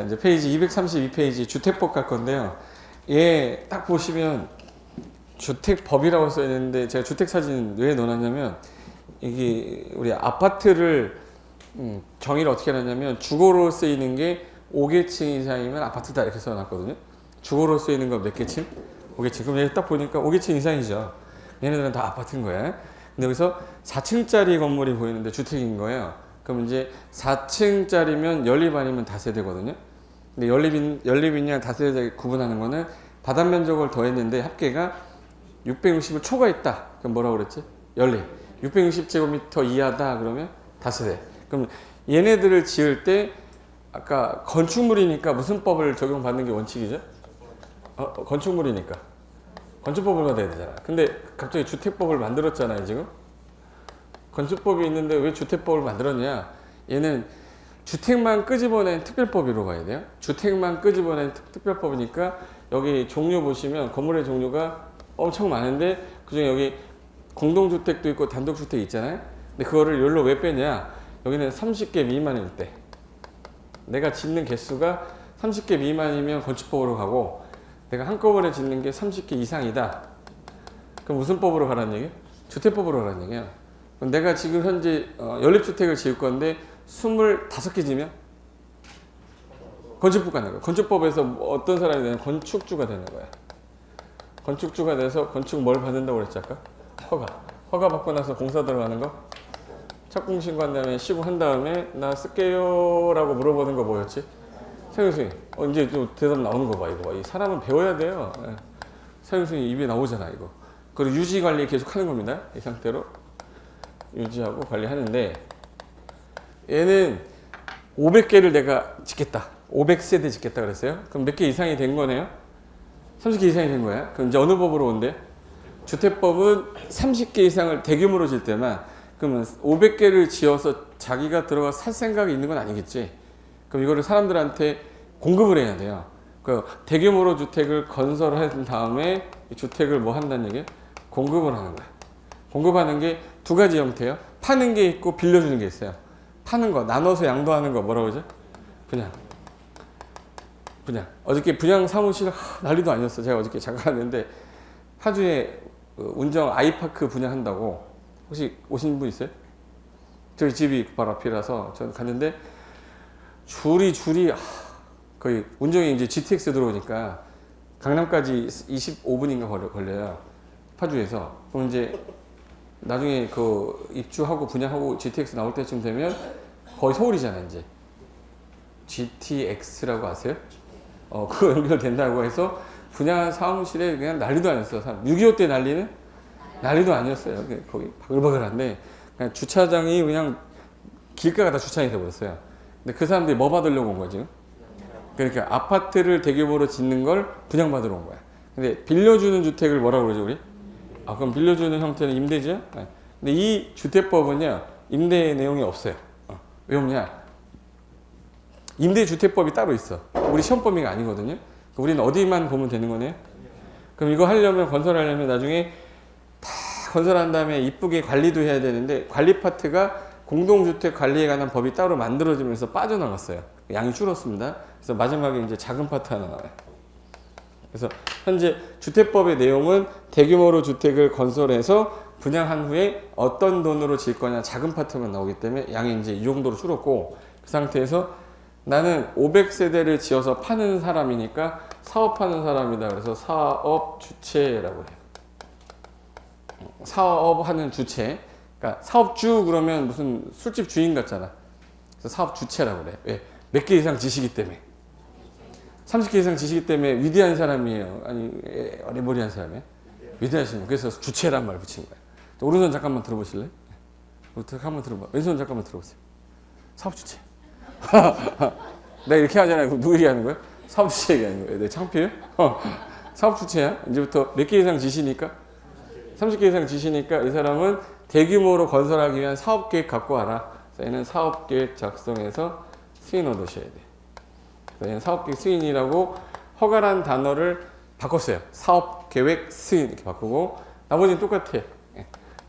이제 페이지 232페이지 주택법 갈 건데요. 얘 딱 보시면 주택법이라고 써 있는데 제가 주택 사진 왜 넣어놨냐면 이게 우리 아파트를 정의를 어떻게 해놨냐면 주거로 쓰이는 게 5계층 이상이면 아파트다 이렇게 써놨거든요. 주거로 쓰이는 거 몇 계층? 5계층. 그럼 얘 딱 보니까 5계층 이상이죠. 얘네들은 다 아파트인 거야. 근데 여기서 4층짜리 건물이 보이는데 주택인 거예요. 그럼 이제 4층짜리면 연립 아니면 다세대거든요. 근데 연립이냐 다세대 구분하는 거는 바닥 면적을 더했는데 합계가 660을 초과했다. 그럼 뭐라고 그랬지? 연립. 660제곱미터 이하다 그러면 다세대. 그럼 얘네들을 지을 때 아까 건축물이니까 무슨 법을 적용받는 게 원칙이죠? 건축물이니까 건축법을 받아야 되잖아. 근데 갑자기 주택법을 만들었잖아요 지금. 건축법이 있는데 왜 주택법을 만들었냐? 얘는 주택만 끄집어낸 특별법으로 가야 돼요. 주택만 끄집어낸 특별법이니까 여기 종류 보시면 건물의 종류가 엄청 많은데 그중에 여기 공동주택도 있고 단독주택 있잖아요. 근데 그거를 여기로 왜 빼냐? 여기는 30개 미만일 때 내가 짓는 개수가 30개 미만이면 건축법으로 가고 내가 한꺼번에 짓는 게 30개 이상이다. 그럼 무슨 법으로 가라는 얘기예요? 주택법으로 가라는 얘기예요. 그럼 내가 지금 현재 연립주택을 지을 건데 25개 지면 건축법 가는 거야. 건축법에서 어떤 사람이 되는 건축주가 되는 거야. 건축주가 돼서 건축 뭘 받는다고 그랬지 아까? 허가 받고 나서 공사 들어가는 거? 착공 신고한 다음에 시공한 다음에 나 쓸게요 라고 물어보는 거 뭐였지? 사용수님 이제 또 대답 나오는 거 봐. 이거 봐. 이 사람은 배워야 돼요. 사용수님 입에 나오잖아 이거. 그리고 유지 관리 계속 하는 겁니다. 이 상태로 유지하고 관리하는데 얘는 500개를 내가 짓겠다. 500세대 짓겠다 그랬어요. 그럼 몇 개 이상이 된 거네요? 30개 이상이 된 거야. 그럼 이제 어느 법으로 온대? 주택법은 30개 이상을 대규모로 질 때만 그러면 500개를 지어서 자기가 들어가 살 생각이 있는 건 아니겠지. 그럼 이거를 사람들한테 공급을 해야 돼요. 그 대규모로 주택을 건설한 다음에 이 주택을 뭐 한다는 얘기예요? 공급을 하는 거야. 공급하는 게 두 가지 형태예요. 파는 게 있고 빌려주는 게 있어요. 파는 거, 나눠서 양도하는 거 뭐라고 그러죠? 분양. 어저께 분양 사무실 난리도 아니었어. 제가 어저께 잠깐 갔는데 파주에 운정 아이파크 분양한다고 혹시 오신 분 있어요? 저희 집이 바로 앞이라서 저 갔는데 줄이 거의 운정이 이제 GTX 들어오니까 강남까지 25분인가 걸려요. 파주에서. 그럼 이제 나중에 그 입주하고 분양하고 GTX 나올 때쯤 되면 거의 서울이잖아요, 이제. GTX라고 아세요? 그거 연결된다고 해서 분양 사무실에 그냥 난리도 아니었어. 6.25 때 난리는 난리도 아니었어요. 거기 바글바글한데 그냥 주차장이 그냥 길가가 다 주차장이 돼버렸어요. 근데 그 사람들이 뭐 받으려고 온 거야 지금? 그러니까 아파트를 대규모로 짓는 걸 분양받으러 온 거야. 근데 빌려주는 주택을 뭐라고 그러죠 우리? 그럼 빌려주는 형태는 임대죠? 네. 근데 이 주택법은요 임대 내용이 없어요. 왜 없냐? 임대주택법이 따로 있어. 우리 시험 범위가 아니거든요. 우리는 어디만 보면 되는 거네요. 그럼 이거 하려면 건설하려면 나중에 다 건설한 다음에 이쁘게 관리도 해야 되는데 관리 파트가 공동주택 관리에 관한 법이 따로 만들어지면서 빠져나갔어요. 양이 줄었습니다. 그래서 마지막에 이제 작은 파트 하나 나와요. 그래서 현재 주택법의 내용은 대규모로 주택을 건설해서 분양한 후에 어떤 돈으로 질 거냐 작은 파트만 나오기 때문에 양이 이제 이 정도로 줄었고 그 상태에서 나는 500세대를 지어서 파는 사람이니까 사업하는 사람이다. 그래서 사업 주체라고 해요. 사업하는 주체. 그러니까 사업주 그러면 무슨 술집 주인 같잖아. 그래서 사업 주체라고 그래. 왜? 몇 개 이상 지시기 때문에. 30개 이상 지시기 때문에 위대한 사람이에요. 아니 어리버리한 사람이에요. 위대하신 분. 그래서 주체란 말 붙인 거예요. 오른손 잠깐만 들어보실래? 한번 들어봐. 왼손 잠깐만 들어보세요. 사업 주체. 내가 이렇게 하잖아요. 누구 얘기하는 거야? 사업 주체 얘기하는 거예요. 내 창피해요? 사업 주체야. 이제부터 몇 개 이상 지시니까 30개 이상 지시니까 이 사람은 대규모로 건설하기 위한 사업계획 갖고 와라. 얘는 사업계획 작성해서 승인 얻으셔야 돼. 얘는 사업계획 승인이라고 허가란 단어를 바꿨어요. 사업계획 승인 이렇게 바꾸고 나머지는 똑같아.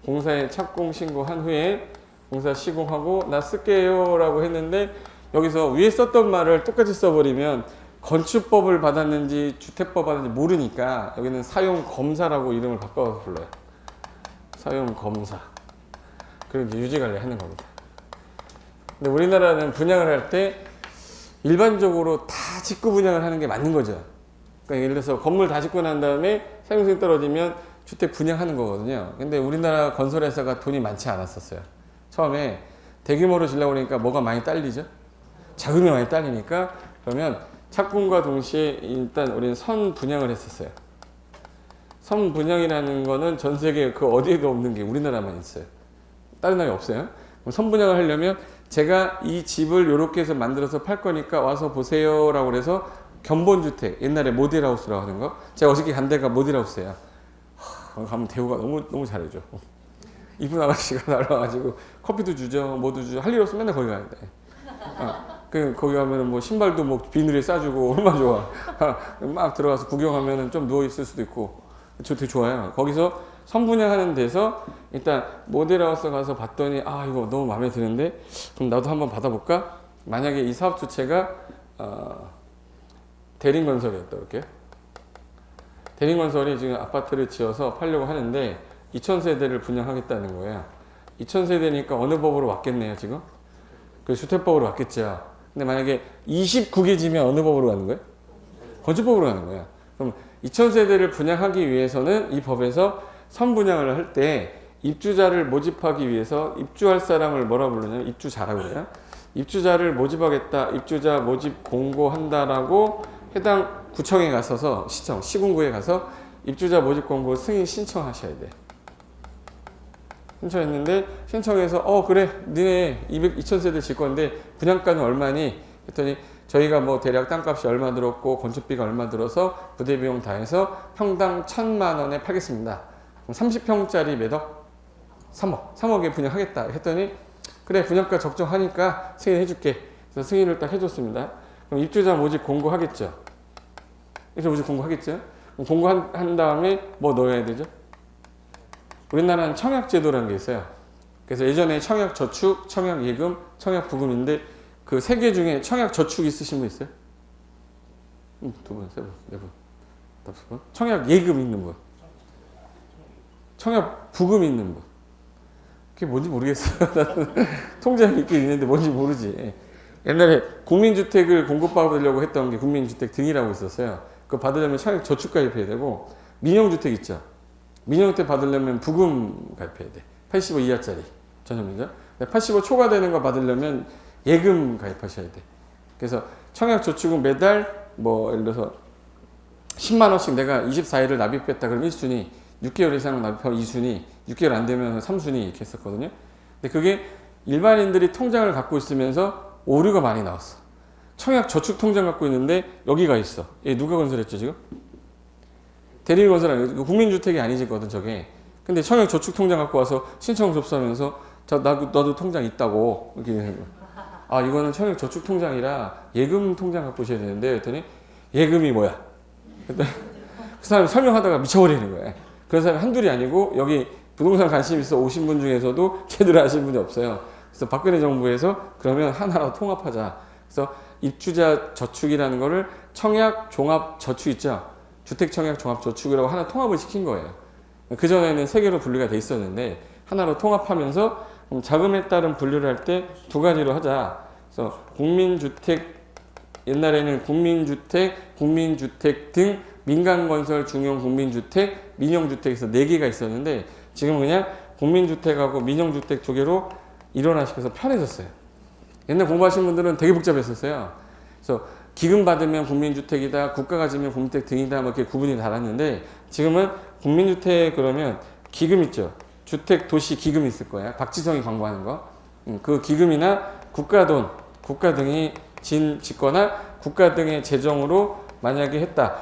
공사에 착공 신고한 후에 공사 시공하고 나 쓸게요 라고 했는데 여기서 위에 썼던 말을 똑같이 써버리면 건축법을 받았는지 주택법 받았는지 모르니까 여기는 사용검사라고 이름을 바꿔서 불러요. 사용검사. 그리고 이제 유지관리 하는 겁니다. 근데 우리나라는 분양을 할 때 일반적으로 다 짓고 분양을 하는 게 맞는 거죠. 그러니까 예를 들어서 건물 다 짓고 난 다음에 사용성이 떨어지면 주택 분양하는 거거든요. 근데 우리나라 건설회사가 돈이 많지 않았었어요. 처음에 대규모로 지려고 그러니까 뭐가 많이 딸리죠. 자금이 많이 딸리니까 그러면 착공과 동시에 일단 우리는 선 분양을 했었어요. 선 분양이라는 거는 전 세계 그 어디에도 없는 게 우리나라만 있어요. 다른 나라에 없어요. 선 분양을 하려면 제가 이 집을 이렇게 해서 만들어서 팔 거니까 와서 보세요 라고 그래서 견본주택, 옛날에 모델하우스라고 하는 거. 제가 어저께 간 데가 모델하우스예요. 가면 대우가 너무 잘해줘. 이쁜 아가씨가 날아와가지고 커피도 주죠, 뭐도 주죠. 할 일 없으면 맨날 거기 가야 돼. 거기 가면은 뭐 신발도 뭐 비누에 싸주고 얼마나 좋아. 막 들어가서 구경하면은 좀 누워 있을 수도 있고. 저 되게 좋아요. 거기서 선분양하는 데서 일단 모델하우스 가서 봤더니 아 이거 너무 마음에 드는데 그럼 나도 한번 받아볼까? 만약에 이 사업 주체가 대림건설이었다 이렇게. 대림건설이 지금 아파트를 지어서 팔려고 하는데 2000세대를 분양하겠다는 거예요. 2000세대니까 어느 법으로 왔겠네요 지금? 그 주택법으로 왔겠죠. 근데 만약에 29개 지면 어느 법으로 가는 거예요? 건축법으로 가는 거예요. 그럼 2000세대를 분양하기 위해서는 이 법에서 선분양을 할 때 입주자를 모집하기 위해서 입주할 사람을 뭐라 부르냐면 입주자라고 그래요. 입주자를 모집하겠다, 입주자 모집 공고한다라고 해당 구청에 가서서 시군구에 가서 입주자 모집 공고 승인 신청하셔야 돼. 신청했는데 신청해서 그래 니네 2000세대 질 건데 분양가는 얼마니? 했더니 저희가 뭐 대략 땅값이 얼마 들었고 건축비가 얼마 들어서 부대 비용 다 해서 평당 1000만 원에 팔겠습니다. 30평짜리 몇 억? 3억. 3억에 분양하겠다 했더니 그래 분양가 적정하니까 승인해 줄게. 그래서 승인을 딱 해줬습니다. 그럼 입주자 모집 공고하겠죠. 입주자 모집 공고하겠죠. 공고한 다음에 뭐 넣어야 되죠? 우리나라는 청약제도라는 게 있어요. 그래서 예전에 청약저축, 청약예금, 청약부금인데 그 세 개 중에 청약저축 있으신 분 있어요? 두 분, 세 분, 네 분, 다섯 분. 청약예금 있는 분. 청약부금 있는 분. 그게 뭔지 모르겠어요. 통장이 있긴 있는데 뭔지 모르지. 옛날에 국민주택을 공급받으려고 했던 게 국민주택 등이라고 있었어요. 그거 받으려면 청약저축 가입해야 되고 민영주택 있죠. 민영주택 받으려면 부금 가입해야 돼. 85 이하짜리 전용이죠. 85 초과되는 거 받으려면 예금 가입하셔야 돼. 그래서 청약저축은 매달 뭐 예를 들어서 10만 원씩 내가 24일을 납입했다 그럼 1순위, 6개월 이상 납입하면 2순위, 6개월 안 되면 3순위 이렇게 했었거든요. 근데 그게 일반인들이 통장을 갖고 있으면서 오류가 많이 나왔어. 청약저축 통장 갖고 있는데 여기가 있어. 얘 누가 건설했죠 지금? 대리건설 아니고 국민주택이 아니거든 저게. 근데 청약저축 통장 갖고 와서 신청 접수하면서 나도 통장 있다고 이렇게 되는 거야. 아 이거는 청약저축 통장이라 예금 통장 갖고 오셔야 되는데 했더니 예금이 뭐야? 그 사람이 설명하다가 미쳐버리는 거야. 그런 사람이 한둘이 아니고 여기 부동산 관심 있어 오신 분 중에서도 제대로 아시는 분이 없어요. 그래서 박근혜 정부에서 그러면 하나로 통합하자. 그래서 입주자 저축이라는 거를 청약 종합 저축 있죠. 주택 청약 종합 저축이라고 하나 통합을 시킨 거예요. 그전에는 세 개로 분류가 돼 있었는데 하나로 통합하면서 자금에 따른 분류를 할 때 두 가지로 하자. 그래서 국민주택 옛날에는 국민주택 등 민간건설 중용 국민주택, 민영주택에서 네 개가 있었는데 지금은 그냥 국민주택하고 민영주택 두 개로 일원화시켜서 편해졌어요. 옛날 공부하신 분들은 되게 복잡했었어요. 그래서 기금 받으면 국민주택이다, 국가가 지면 국민주택 등이다, 뭐 이렇게 구분이 달았는데 지금은 국민주택 그러면 기금 있죠. 주택 도시 기금 있을 거야. 박지성이 광고하는 거. 그 기금이나 국가 등이 짓거나 국가 등의 재정으로 만약에 했다.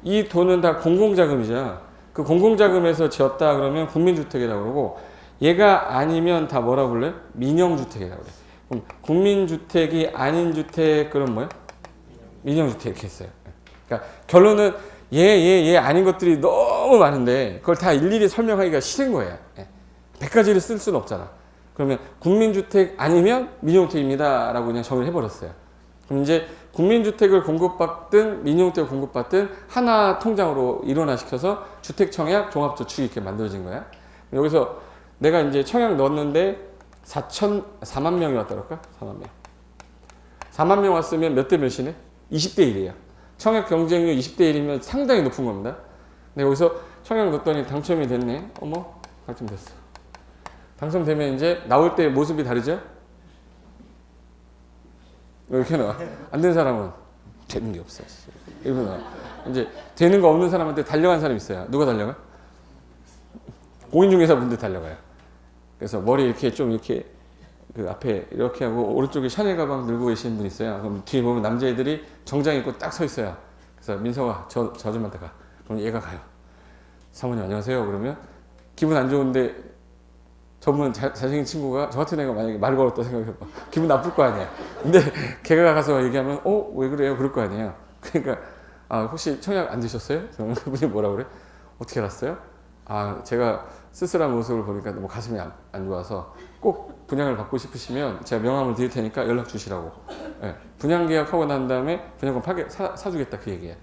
이 돈은 다 공공자금이죠. 그 공공자금에서 지었다 그러면 국민주택이라고 그러고 얘가 아니면 다 뭐라고 불러요? 민영주택이라고 그래요. 그럼 국민주택이 아닌 주택 그럼 뭐예요? 민영주택 이렇게 했어요. 그러니까 결론은 얘 아닌 것들이 너무 많은데 그걸 다 일일이 설명하기가 싫은 거예요. 100가지를 쓸 수는 없잖아. 그러면 국민주택 아니면 민영주택입니다 라고 그냥 정의를 해버렸어요. 그럼 이제 국민주택을 공급받든 민영주택을 공급받든 하나 통장으로 일원화시켜서 주택청약 종합저축이 이렇게 만들어진 거야. 여기서 내가 이제 청약 넣었는데 4만 명이 왔다 그럴까? 4만 명. 4만 명 왔으면 몇 대 몇이네? 20대 1이에요. 청약 경쟁률 20대 1이면 상당히 높은 겁니다. 근데 여기서 청약 넣었더니 당첨이 됐네. 어머, 당첨됐어. 당첨되면 이제 나올 때 모습이 다르죠? 이렇게 나와. 안 된 사람은 되는 게 없어. 이렇게 나와. 이제 되는 거 없는 사람한테 달려간 사람이 있어요. 누가 달려가? 공인중개사분들 달려가요. 그래서 머리 이렇게 좀 이렇게 그 앞에 이렇게 하고 오른쪽에 샤넬 가방 들고 계시는 분 있어요. 그럼 뒤에 보면 남자애들이 정장 입고 딱 서 있어요. 그래서 민서가 저 아줌마한테 가. 그럼 얘가 가요. 사모님 안녕하세요. 그러면 기분 안 좋은데 저분 잘생긴 친구가 저 같은 애가 만약에 말 걸었다 생각해봐. 기분 나쁠 거 아니야. 근데 걔가 가서 얘기하면 왜 그래요? 그럴 거 아니에요. 그러니까 혹시 청약 안 드셨어요? 그러면 그분이 뭐라 그래? 어떻게 알았어요? 제가 쓸쓸한 모습을 보니까 너무 가슴이 안 좋아서 꼭 분양을 받고 싶으시면 제가 명함을 드릴 테니까 연락 주시라고. 네. 분양 계약하고 난 다음에 분양권 사주겠다 그 얘기야.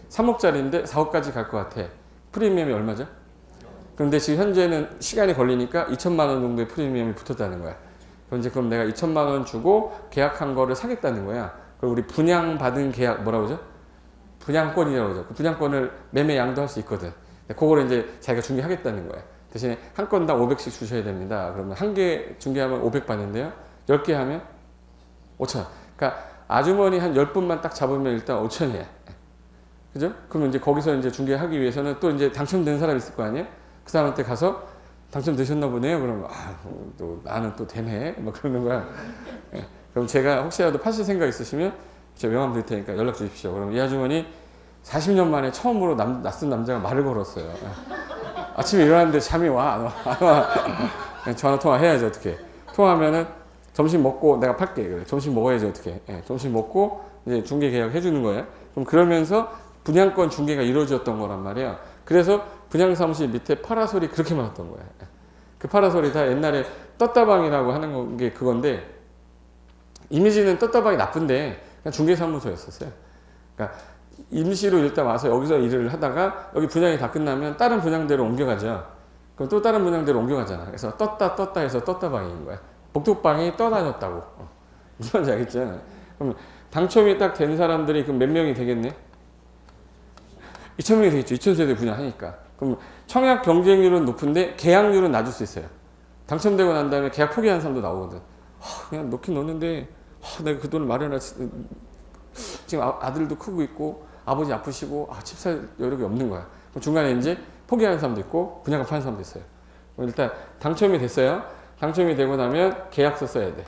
3억짜리인데 4억까지 갈 것 같아. 프리미엄이 얼마죠? 그런데 지금 현재는 시간이 걸리니까 2천만 원 정도의 프리미엄이 붙었다는 거야. 그럼 내가 2천만 원 주고 계약한 거를 사겠다는 거야. 그리고 우리 분양받은 계약 뭐라고 그러죠? 분양권이라고 그러죠. 그 분양권을 매매 양도할 수 있거든. 그거를 이제 자기가 중개하겠다는 거야. 대신에 한 건당 500씩 주셔야 됩니다. 그러면 한 개 중개하면 500 받는데요. 10개 하면 5천. 그러니까 아주머니 한 10분만 딱 잡으면 일단 5천이야. 그죠? 그러면 이제 거기서 이제 중개하기 위해서는 또 이제 당첨된 사람이 있을 거 아니에요? 그 사람한테 가서 당첨되셨나 보네요. 그러면 또 나는 또 되네. 막 그러는 거야. 그럼 제가 혹시라도 파실 생각 있으시면 제가 명함 드릴 테니까 연락 주십시오. 그럼 이 아주머니 40년 만에 처음으로 낯선 남자가 말을 걸었어요. 아침에 일어났는데 잠이 와? 안 와? 전화 통화해야지 어떻게. 통화하면은 점심 먹고 내가 팔게. 그래. 점심 먹어야지 어떻게. 점심 먹고 이제 중개 계약 해주는 거예요. 그럼 그러면서 분양권 중개가 이루어졌던 거란 말이야. 그래서 분양사무실 밑에 파라솔이 그렇게 많았던 거야. 그 파라솔이 다 옛날에 떴다방이라고 하는 게 그건데 이미지는 떴다방이 나쁜데 그냥 중개사무소였었어요. 그러니까 임시로 일단 와서 여기서 일을 하다가 여기 분양이 다 끝나면 다른 분양대로 옮겨가죠. 그럼 또 다른 분양대로 옮겨가잖아. 그래서 떴다 해서 떴다방인 거야. 복도방이 떠다녔다고. 무슨 말인지 알겠죠? 그럼 당첨이 딱 된 사람들이 그럼 몇 명이 되겠네? 2,000명이 되겠죠. 2,000세대 분양하니까. 그럼 청약 경쟁률은 높은데 계약률은 낮을 수 있어요. 당첨되고 난 다음에 계약 포기하는 사람도 나오거든. 그냥 넣긴 넣었는데 내가 그 돈을 마련했지. 지금 아들도 크고 있고 아버지 아프시고 집 살 여력이 없는 거야. 그럼 중간에 이제 포기하는 사람도 있고 분양을 파는 사람도 있어요. 그럼 일단 당첨이 됐어요. 당첨이 되고 나면 계약서 써야 돼.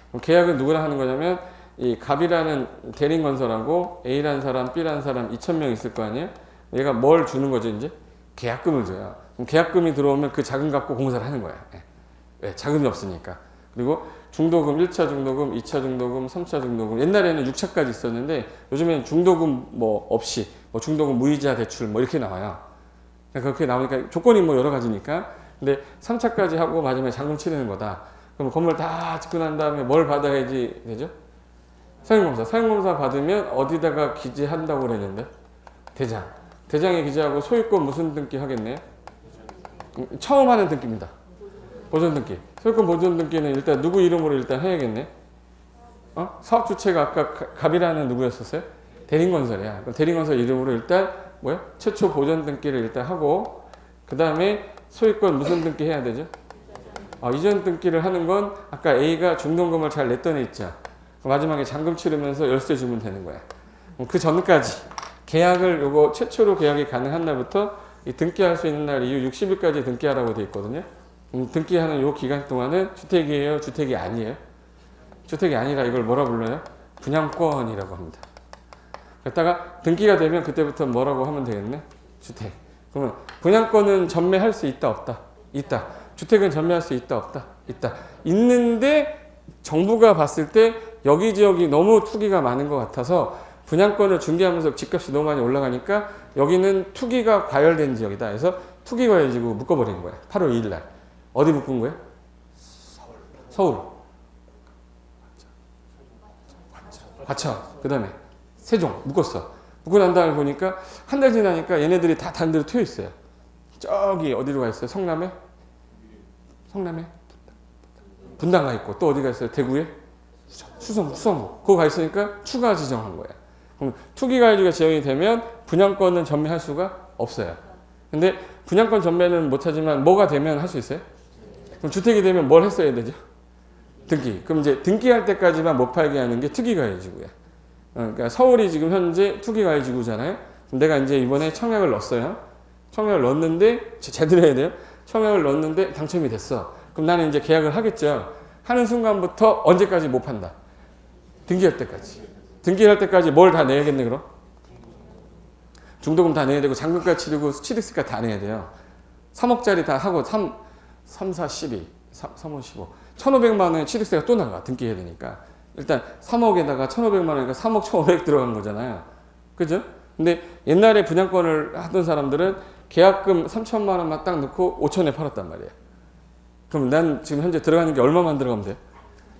그럼 계약은 누구랑 하는 거냐면 이 갑이라는 대림건설하고 A라는 사람, B라는 사람 2,000명 있을 거 아니에요? 얘가 뭘 주는 거죠 이제? 계약금을 줘요. 그럼 계약금이 들어오면 그 자금 갖고 공사를 하는 거야. 왜? 자금이 없으니까. 그리고 중도금 1차 중도금, 2차 중도금, 3차 중도금. 옛날에는 6차까지 있었는데 요즘에는 중도금 뭐 없이 중도금 무이자 대출 뭐 이렇게 나와요. 그렇게 나오니까 조건이 뭐 여러 가지니까. 근데 3차까지 하고 마지막에 잔금 치르는 거다. 그럼 건물 다 짓고 난 다음에 뭘 받아야지 되죠? 사용검사. 사용검사 받으면 어디다가 기재한다고 그랬는데? 대장. 대장에 기재하고 소유권 무슨 등기 하겠네요? 처음 하는 등기입니다. 보존 등기. 소유권 보존 등기는 일단 누구 이름으로 일단 해야겠네. 사업 주체가 아까 갑이라는 누구였었어요? 대림건설이야. 그럼 대림건설 이름으로 일단 뭐야? 최초 보존 등기를 일단 하고 그 다음에 소유권 무슨 등기 해야 되죠? 이전 등기를 하는 건 아까 A가 중도금을 잘 냈던 애 있죠. 마지막에 잔금 치르면서 열쇠 주면 되는 거야. 그 전까지 계약을 요거 최초로 계약이 가능한 날부터 이 등기할 수 있는 날 이후 60일까지 등기하라고 되어 있거든요. 등기하는 요 기간 동안은 주택이에요? 주택이 아니에요? 주택이 아니라 이걸 뭐라 불러요? 분양권이라고 합니다. 그랬다가 등기가 되면 그때부터 뭐라고 하면 되겠네? 주택. 그러면 분양권은 전매할 수 있다 없다? 있다. 주택은 전매할 수 있다 없다? 있다. 있는데 정부가 봤을 때 여기저기 너무 투기가 많은 것 같아서 분양권을 중개하면서 집값이 너무 많이 올라가니까 여기는 투기가 과열된 지역이다. 그래서 투기 과열지구 묶어버리는 거야. 8월 2일 날. 어디 묶은 거예요? 서울. 과천. 그 다음에 세종 묶었어. 묶고 난 다음에 보니까 한 달 지나니까 얘네들이 다 다른 데로 튀어 있어요. 저기 어디로 가 있어요? 성남에? 분당 가 있고 또 어디 가 있어요? 대구에? 수성구. 거기 가 있으니까 추가 지정한 거예요. 그럼 투기가해주가 지정이 되면 분양권은 전매할 수가 없어요. 근데 분양권 전매는 못하지만 뭐가 되면 할 수 있어요? 그럼 주택이 되면 뭘 했어야 되죠? 등기. 그럼 이제 등기할 때까지만 못 팔게 하는 게 투기가해지고요. 그러니까 서울이 지금 현재 투기가해지구잖아요. 내가 이제 이번에 청약을 넣었어요. 청약을 넣었는데 제대로 해야 돼요. 청약을 넣었는데 당첨이 됐어. 그럼 나는 이제 계약을 하겠죠. 하는 순간부터 언제까지 못 판다? 등기할 때까지. 등기할 때까지 뭘 다 내야겠네 그럼? 중도금 다 내야 되고 잔금까지 치르고 취득세까지 다 내야 돼요. 3억짜리 다 하고 3, 4, 12, 3, 5, 15. 1,500만 원의 취득세가 또 나가. 등기해야 되니까. 일단 3억에다가 1,500만 원이니까 3억 1,500 들어간 거잖아요. 그죠? 근데 옛날에 분양권을 하던 사람들은 계약금 3천만 원만 딱 넣고 5천에 팔았단 말이에요. 그럼 난 지금 현재 들어가는 게 얼마만 들어가면 돼?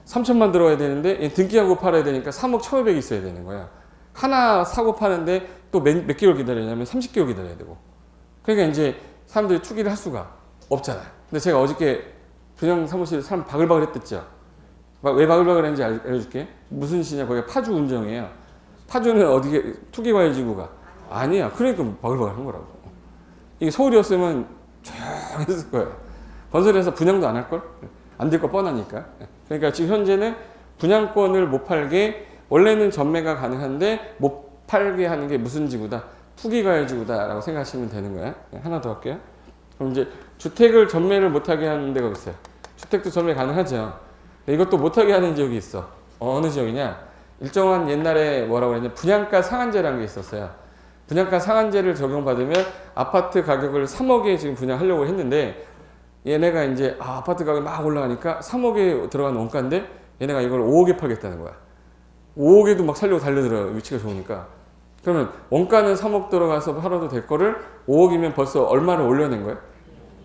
3천만 들어가야 되는데 등기하고 팔아야 되니까 3억 1,500이 있어야 되는 거야. 하나 사고 파는데 또 몇 개월 기다리냐면 30개월 기다려야 되고. 그러니까 이제 사람들이 투기를 할 수가 없잖아요. 근데 제가 어저께 분양 사무실 사람 바글바글 했댔죠. 왜 바글바글 했는지 알려줄게. 무슨 시냐? 거기가 파주 운정이에요. 파주는 어디게 투기과열지구가 아니야. 그러니까 바글바글 한 거라고. 이게 서울이었으면 조용했을 거예요. 건설에서 분양도 안 할걸? 안 될 거 뻔하니까. 그러니까 지금 현재는 분양권을 못 팔게, 원래는 전매가 가능한데 못 팔게 하는 게 무슨 지구다? 투기과열지구다라고 생각하시면 되는 거예요. 하나 더 할게요. 그럼 이제 주택을 전매를 못하게 하는 데가 있어요. 주택도 전매 가능하죠. 이것도 못하게 하는 지역이 있어. 어느 지역이냐? 일정한 옛날에 뭐라고 그랬냐? 분양가 상한제라는 게 있었어요. 분양가 상한제를 적용받으면 아파트 가격을 3억에 지금 분양하려고 했는데 얘네가 이제 아파트 가격이 막 올라가니까 3억에 들어간 원가인데 얘네가 이걸 5억에 팔겠다는 거야. 5억에도 막 살려고 달려들어요. 위치가 좋으니까. 그러면 원가는 3억 들어가서 팔아도 될 거를 5억이면 벌써 얼마를 올려낸 거예요?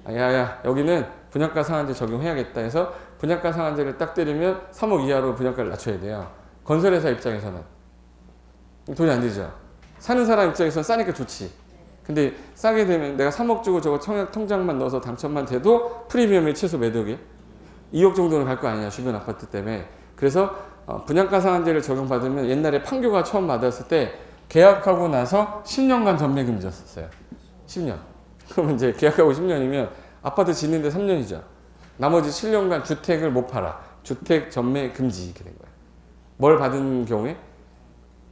야야 여기는 분양가 상한제 적용해야겠다 해서 분양가 상한제를 딱 때리면 3억 이하로 분양가를 낮춰야 돼요. 건설회사 입장에서는 돈이 안 들죠. 사는 사람 입장에서는 싸니까 좋지. 근데 싸게 되면 내가 3억 주고 저거 청약 통장만 넣어서 당첨만 돼도 프리미엄이 최소 몇 억이에요? 2억 정도는 갈 거 아니야 주변 아파트 때문에. 그래서 분양가 상한제를 적용받으면 옛날에 판교가 처음 받았을 때 계약하고 나서 10년간 전매금지였었어요. 10년. 그러면 이제 계약하고 10년이면 아파트 짓는데 3년이죠. 나머지 7년간 주택을 못 팔아. 주택 전매 금지 이렇게 된 거예요. 뭘 받은 경우에?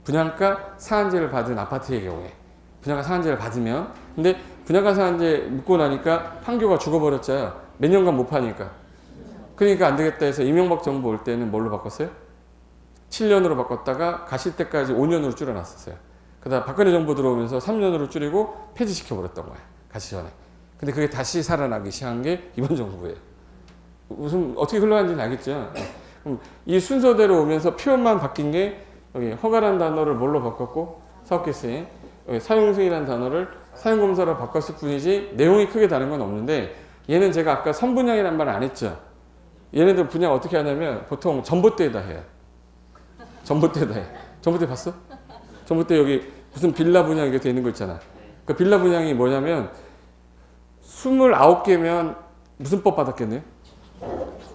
분양가 상한제를 받은 아파트의 경우에. 분양가 상한제를 받으면. 근데 분양가 상한제 묻고 나니까 판교가 죽어버렸잖아요. 몇 년간 못 파니까. 그러니까 안 되겠다 해서 이명박 정부 올 때는 뭘로 바꿨어요? 7년으로 바꿨다가 가실 때까지 5년으로 줄여놨었어요. 그다음 박근혜 정부 들어오면서 3년으로 줄이고 폐지시켜버렸던 거예요. 가시 전에. 근데 그게 다시 살아나기 시작한 게 이번 정부예요. 무슨 어떻게 흘러가는지는 알겠죠. 그럼 이 순서대로 오면서 표현만 바뀐 게 여기 허가라는 단어를 뭘로 바꿨고 사업개시 사용승이라는 단어를 사용검사로 바꿨을 뿐이지 내용이 크게 다른 건 없는데 얘는 제가 아까 선분양이라는 말을 안 했죠. 얘네들 분양 어떻게 하냐면 보통 전봇대에다 해요. 전봇대에다 해. 전봇대 봤어? 전봇대 여기 무슨 빌라 분양 이렇게 돼 있는 거 있잖아. 그 빌라 분양이 뭐냐면 29개면 무슨 법 받았겠네요?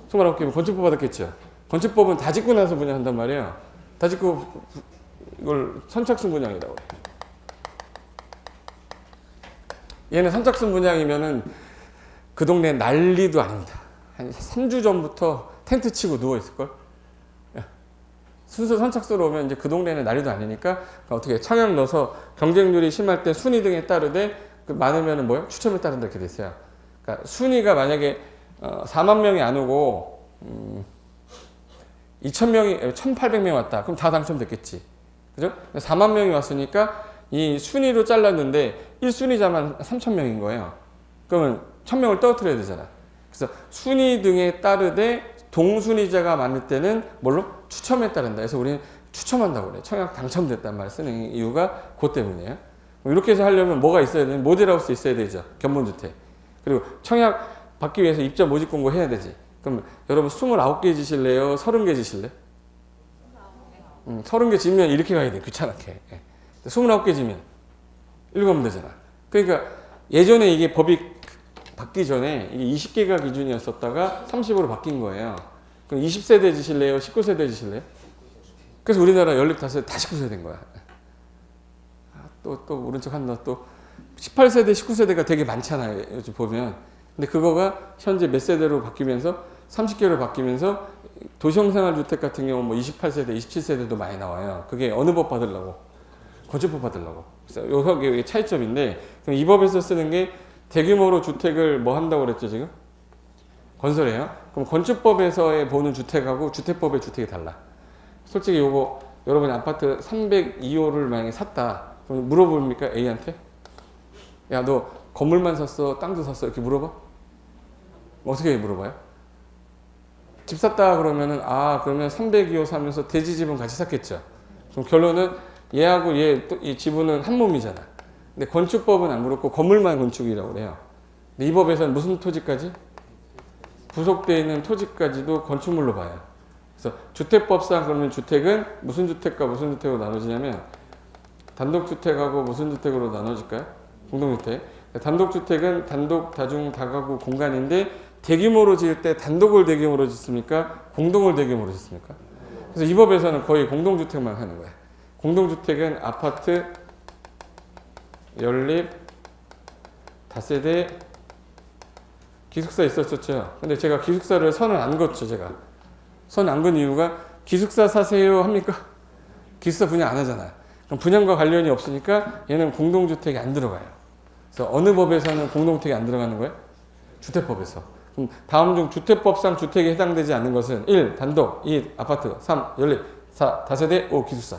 29개면 건축법 받았겠죠. 건축법은 다 짓고 나서 분양한단 말이에요. 다 짓고 이걸 선착순 분양이라고 해요. 얘는 선착순 분양이면은 그 동네 난리도 아닙니다. 한 3주 전부터 텐트 치고 누워있을걸? 순서 선착순으로 오면 이제 그 동네는 난리도 아니니까 어떻게 청약 넣어서 경쟁률이 심할 때 순위 등에 따르되 그 많으면은 뭐요? 추첨에 따른다 이렇게 됐어요. 그러니까 순위가 만약에 4만 명이 안 오고 2,000명이 1,800명 왔다. 그럼 다 당첨됐겠지. 그죠? 4만 명이 왔으니까 이 순위로 잘랐는데 1순위자만 3,000명인 거예요. 그러면 1,000명을 떨어뜨려야 되잖아. 그래서 순위 등에 따르되 동순위자가 많을 때는 뭘로? 추첨에 따른다. 그래서 우리는 추첨한다고 그래. 청약 당첨됐단 말 쓰는 이유가 그것 때문이에요. 이렇게 해서 하려면 뭐가 있어야 되는? 모델하우스 있어야 되죠. 견본주택. 그리고 청약 받기 위해서 입자 모집 공고 해야 되지. 그럼 여러분 29개 지실래요? 30개 지실래? 30개 지면 이렇게 가야 돼. 귀찮게. 29개 지면 읽으면 되잖아. 그러니까 예전에 이게 법이 바뀌기 전에 이게 20개가 기준이었었다가 30으로 바뀐 거예요. 그럼 20세대 지실래요? 19세대 지실래요? 그래서 우리나라 연립 다세 다 19세대 된 거야. 또 모른 척 한다. 또 18세대, 19세대가 되게 많잖아요. 요즘 보면. 근데 그거가 현재 몇 세대로 바뀌면서 30개로 바뀌면서 도시형생활주택 같은 경우 뭐 28세대, 27세대도 많이 나와요. 그게 어느 법 받으려고? 건축법 받으려고. 그래서 요게 차이점인데, 그럼 이 법에서 쓰는 게 대규모로 주택을 뭐 한다고 그랬죠, 지금? 건설해요. 그럼 건축법에서의 보는 주택하고 주택법의 주택이 달라. 솔직히 요거 여러분이 아파트 302호를 만약에 샀다. 그럼 물어봅니까? A한테? 야, 너 건물만 샀어? 땅도 샀어? 이렇게 물어봐? 어떻게 물어봐요? 집 샀다 그러면은 그러면 302호 사면서 대지집은 같이 샀겠죠. 그럼 결론은 얘하고 이 지분은 한 몸이잖아. 근데 건축법은 안 그렇고 건물만 건축이라고 그래요. 근데 이 법에서는 무슨 토지까지? 부속되어 있는 토지까지도 건축물로 봐요. 그래서 주택법상 그러면 주택은 무슨 주택과 무슨 주택으로 나눠지냐면 단독주택하고 무슨 주택으로 나눠질까요? 공동주택. 단독주택은 단독, 다중, 다가구 공간인데 대규모로 지을 때 단독을 대규모로 짓습니까? 공동을 대규모로 짓습니까? 그래서 이 법에서는 거의 공동주택만 하는 거예요. 공동주택은 아파트, 연립, 다세대, 기숙사 있었었죠. 근데 제가 기숙사를 선을 안 걷죠, 제가. 선 안 건 이유가 기숙사 사세요 합니까? 기숙사 분양 안 하잖아요. 그럼 분양과 관련이 없으니까 얘는 공동주택이 안 들어가요. 그래서 어느 법에서는 공동주택이 안 들어가는 거예요? 주택법에서. 그럼 다음 중 주택법상 주택에 해당되지 않는 것은 1. 단독, 2. 아파트, 3. 연립, 4. 다세대, 5. 기숙사.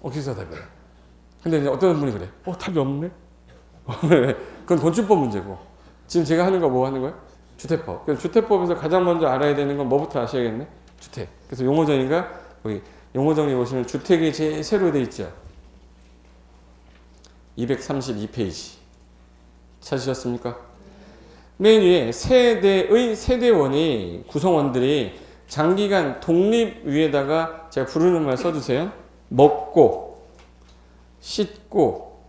기숙사 답이에요. 근데 이제 어떤 분이 그래? 답이 없네? 그건 건축법 문제고. 지금 제가 하는 거 뭐 하는 거예요? 주택법. 그래서 주택법에서 가장 먼저 알아야 되는 건 뭐부터 아셔야겠네? 주택. 그래서 용어정의가 여기 용어정의 보시면 주택이 제일 새로 돼 있죠. 232페이지. 찾으셨습니까? 맨 위에 세대의 세대원이 구성원들이 장기간 독립 위에다가 제가 부르는 말 써주세요. 먹고, 씻고,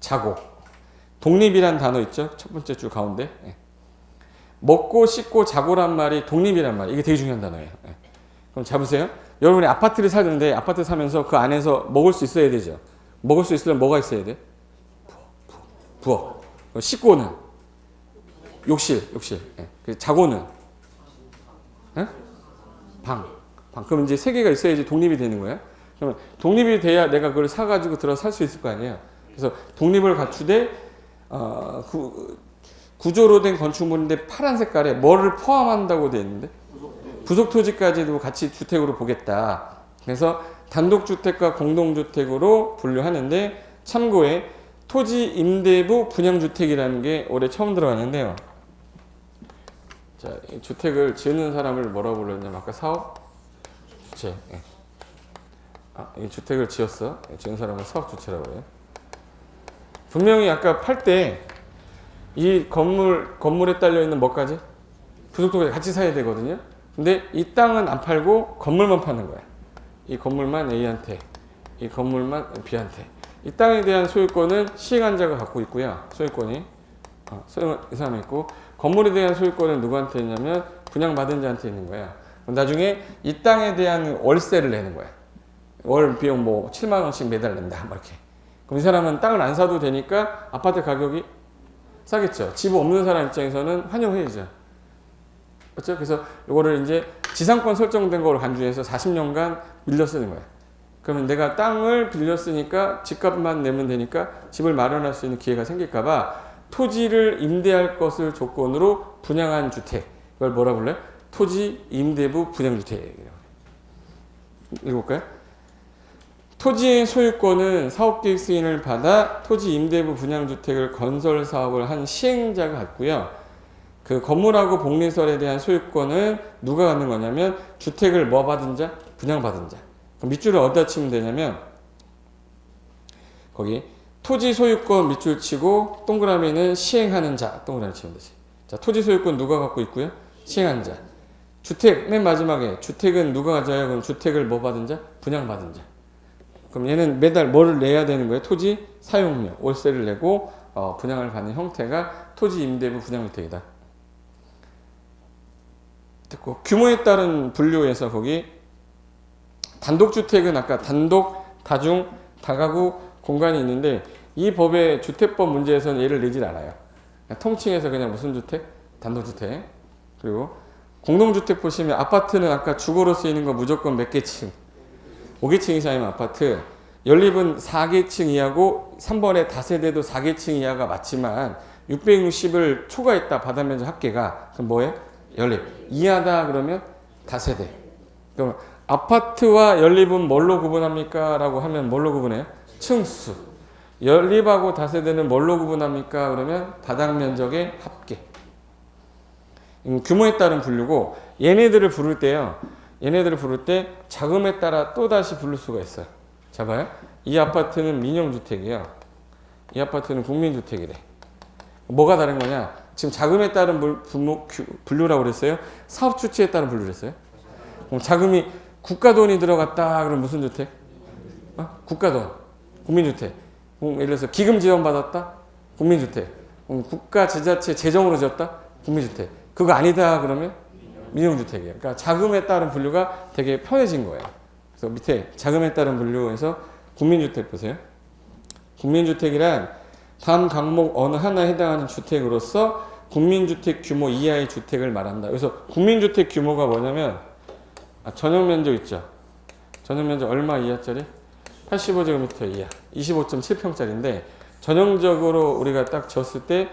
자고. 독립이란 단어 있죠? 첫 번째 줄 가운데. 먹고, 씻고, 자고란 말이 독립이란 말. 이게 되게 중요한 단어예요. 그럼 잡으세요. 여러분이 아파트를 사는데 아파트 사면서 그 안에서 먹을 수 있어야 되죠. 먹을 수 있으려면 뭐가 있어야 돼? 부엌. 씻고는 욕실. 자고는 방. 그럼 이제 세 개가 있어야지 독립이 되는 거예요. 그러면 독립이 돼야 내가 그걸 사가지고 들어서 살 수 있을 거 아니에요. 그래서 독립을 갖추되 구조로 된 건축물인데 파란 색깔에 뭐를 포함한다고 되어 있는데 부속 토지까지도 같이 주택으로 보겠다. 그래서 단독주택과 공동주택으로 분류하는데 참고에 토지 임대부 분양주택이라는 게 올해 처음 들어갔는데요. 자, 이 주택을 지으는 사람을 뭐라고 불렀냐면 아까 사업 주체. 이 주택을 지었어. 지은 사람은 사업 주체라고 해요. 분명히 아까 팔 때 이 건물에 딸려 있는 뭐까지? 부속토지 같이 사야 되거든요. 근데 이 땅은 안 팔고 건물만 파는 거야. 이 건물만 A한테, 이 건물만 B한테. 이 땅에 대한 소유권은 시행한 자가 갖고 있고요. 소유권이 이 사람이 있고 건물에 대한 소유권은 누구한테 있냐면 분양받은 자한테 있는 거야. 나중에 이 땅에 대한 월세를 내는 거야. 월 비용 뭐 7만 원씩 매달 낸다. 뭐 이렇게. 그럼 이 사람은 땅을 안 사도 되니까 아파트 가격이 싸겠죠. 집 없는 사람 입장에서는 환영해야죠. 그렇죠? 그래서 이거를 이제 지상권 설정된 거를 간주해서 40년간 빌려 쓰는 거예요. 그러면 내가 땅을 빌려 쓰니까 집값만 내면 되니까 집을 마련할 수 있는 기회가 생길까봐 토지를 임대할 것을 조건으로 분양한 주택. 이걸 뭐라 불러요? 토지 임대부 분양주택이라고. 읽어볼까요? 토지의 소유권은 사업계획 승인을 받아 토지 임대부 분양주택을 건설 사업을 한 시행자가 갖고요. 그 건물하고 복리설에 대한 소유권은 누가 갖는 거냐면 주택을 뭐 받은 자? 분양받은 자. 그럼 밑줄을 어디다 치면 되냐면 거기 토지 소유권 밑줄 치고 동그라미는 시행하는 자 동그라미 치면 되지. 자, 토지 소유권 누가 갖고 있고요? 시행한 자. 주택 맨 마지막에 주택은 누가 가져요? 그럼 주택을 뭐 받은 자? 분양받은 자. 그럼 얘는 매달 뭐를 내야 되는 거예요? 토지 사용료, 월세를 내고 분양을 받는 형태가 토지 임대부 분양주택이다. 됐고, 규모에 따른 분류에서 거기 단독주택은 아까 단독, 다중, 다가구 공간이 있는데 이 법의 주택법 문제에서는 얘를 내질 않아요. 그냥 통칭해서 그냥 무슨 주택? 단독주택. 그리고 공동주택 보시면 아파트는 아까 주거로 쓰이는 거 무조건 몇 개층? 5개층 이상이면 아파트. 연립은 4개층 이하고 3번에 다세대도 4개층 이하가 맞지만 660을 초과했다 바닥면적 합계가 그럼 뭐예요? 연립. 이하다 그러면 다세대. 그럼 아파트와 연립은 뭘로 구분합니까? 라고 하면 뭘로 구분해요? 층수. 연립하고 다세대는 뭘로 구분합니까? 그러면 바닥면적의 합계. 규모에 따른 분류고 얘네들을 부를 때요. 얘네들을 부를 때 자금에 따라 또다시 부를 수가 있어요. 자 봐요. 이 아파트는 민영주택이에요. 이 아파트는 국민주택이래. 뭐가 다른 거냐? 지금 자금에 따른 분류라고 그랬어요? 사업 주체에 따른 분류를 했어요? 그럼 자금이 국가 돈이 들어갔다 그럼 무슨 주택? 국가 돈. 국민주택. 예를 들어서 기금 지원 받았다? 국민주택. 국가 지자체 재정으로 지었다? 국민주택. 그거 아니다 그러면 민영주택이에요. 그러니까 자금에 따른 분류가 되게 편해진 거예요. 그래서 밑에 자금에 따른 분류에서 국민주택 보세요. 국민주택이란 다음 항목 어느 하나에 해당하는 주택으로서 국민주택 규모 이하의 주택을 말한다. 그래서 국민주택 규모가 뭐냐면 전용면적 있죠. 전용면적 얼마 이하짜리? 85제곱미터 이하, 25.7평짜리인데 전형적으로 우리가 딱 졌을 때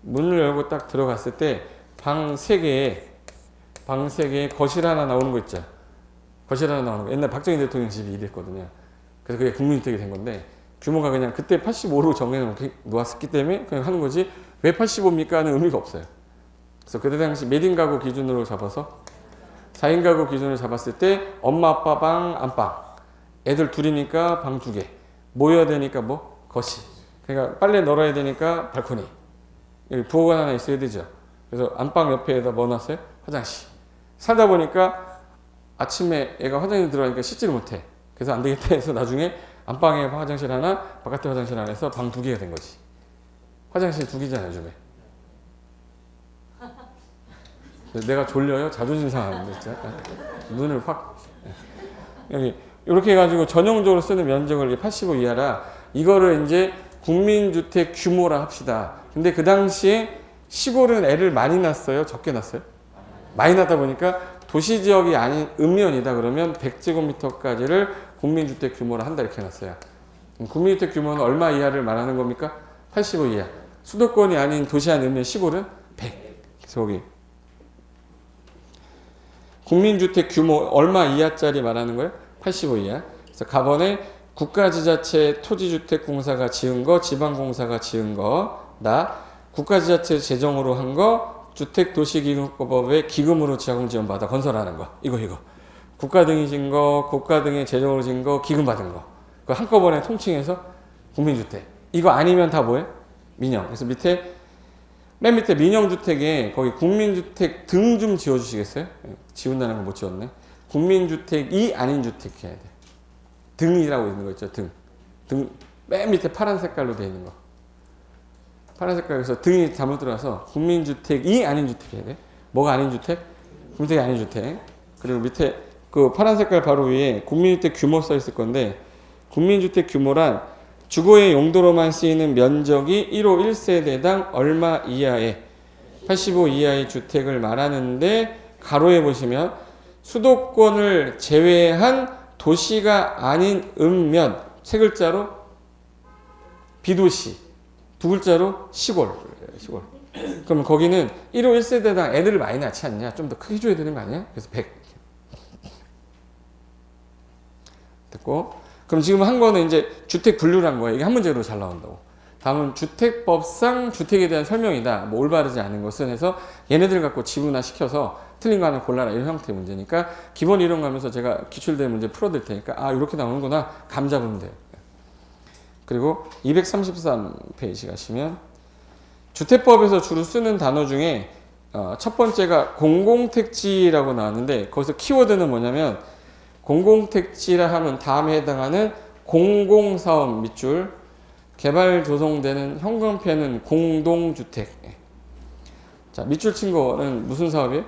문을 열고 딱 들어갔을 때 방 3개에 거실 하나 나오는 거 있죠. 거실 하나 나오는 거. 옛날 박정희 대통령 집이 이랬거든요. 그래서 그게 국민주택이 된 건데 규모가 그냥 그때 85로 정해놓았기 때문에 그냥 하는 거지 왜 85입니까? 하는 의미가 없어요. 그래서 그때 당시 몇 인 가구 기준으로 잡아서 4인 가구 기준으로 잡았을 때 엄마 아빠 방 안방 애들 둘이니까 방 2개 모여야 되니까 뭐? 거실. 그러니까 빨래 널어야 되니까 발코니. 여기 부엌 하나 있어야 되죠. 그래서 안방 옆에다 뭐 놨어요? 화장실. 살다 보니까 아침에 애가 화장실 들어가니까 씻지를 못해. 그래서 안 되겠다 해서 나중에 안방에 화장실 하나, 바깥에 화장실 하나 해서 방 2개가 된 거지. 화장실 2개잖아요, 요즘에. 내가 졸려요? 자존심 상하는데, 진짜. 눈을 확. 여기, 이렇게 해가지고 전용적으로 쓰는 면적을 85 이하라, 이거를 이제 국민주택 규모라 합시다. 근데 그 당시에 시골은 애를 많이 낳았어요? 적게 낳았어요? 많이 낳다 보니까 도시지역이 아닌 읍면이다 그러면 100제곱미터까지를 국민주택 규모로 한다 이렇게 해놨어요. 국민주택 규모는 얼마 이하를 말하는 겁니까? 85 이하. 수도권이 아닌 도시 안 읍면 시골은 100. 그래서 여기 국민주택 규모 얼마 이하짜리 말하는 거예요? 85 이하. 그래서 가번에 국가지자체 토지주택공사가 지은 거, 지방공사가 지은 거, 국가지자체 재정으로 한 거, 주택도시기금법에 기금으로 자금 지원받아 건설하는 거. 이거. 국가 등이 진 거, 국가 등의 재정으로 진 거, 기금 받은 거. 그 한꺼번에 통칭해서 국민주택. 이거 아니면 다 뭐예요? 민영. 그래서 맨 밑에 민영주택에 거기 국민주택 등 좀 지워주시겠어요? 지운다는 거 못 지웠네. 국민주택이 아닌 주택 해야 돼. 등이라고 있는 거 있죠. 등. 맨 밑에 파란 색깔로 되어 있는 거. 파란 색깔에서 등이 잘못 들어가서 국민주택이 아닌 주택 해야 돼. 뭐가 아닌 주택? 국민주택이 아닌 주택. 그리고 밑에 그 파란 색깔 바로 위에 국민주택 규모 써 있을 건데 국민주택 규모란 주거의 용도로만 쓰이는 면적이 1호 1세대당 얼마 이하의 85 이하의 주택을 말하는데 가로에 보시면 수도권을 제외한 도시가 아닌 읍면 세 글자로 비도시 두 글자로 시골. 그럼 거기는 1호 1세대당 애들을 많이 낳지 않냐? 좀 더 크게 줘야 되는 거 아니야? 그래서 100. 됐고. 그럼 지금 한 거는 이제 주택 분류란 거예요. 이게 한 문제로 잘 나온다고. 다음은 주택법상 주택에 대한 설명이다. 뭐 올바르지 않은 것은 해서 얘네들 갖고 지문화 시켜서 틀린 거 하나 골라라. 이런 형태의 문제니까 기본 이론 가면서 제가 기출된 문제 풀어드릴 테니까 이렇게 나오는구나. 감 잡으면 돼요. 그리고 233페이지 가시면 주택법에서 주로 쓰는 단어 중에 첫 번째가 공공택지라고 나왔는데 거기서 키워드는 뭐냐면 공공택지라 하면 다음에 해당하는 공공사업 밑줄 개발 조성되는 형광펜은 공동주택. 자, 밑줄 친 거는 무슨 사업이에요?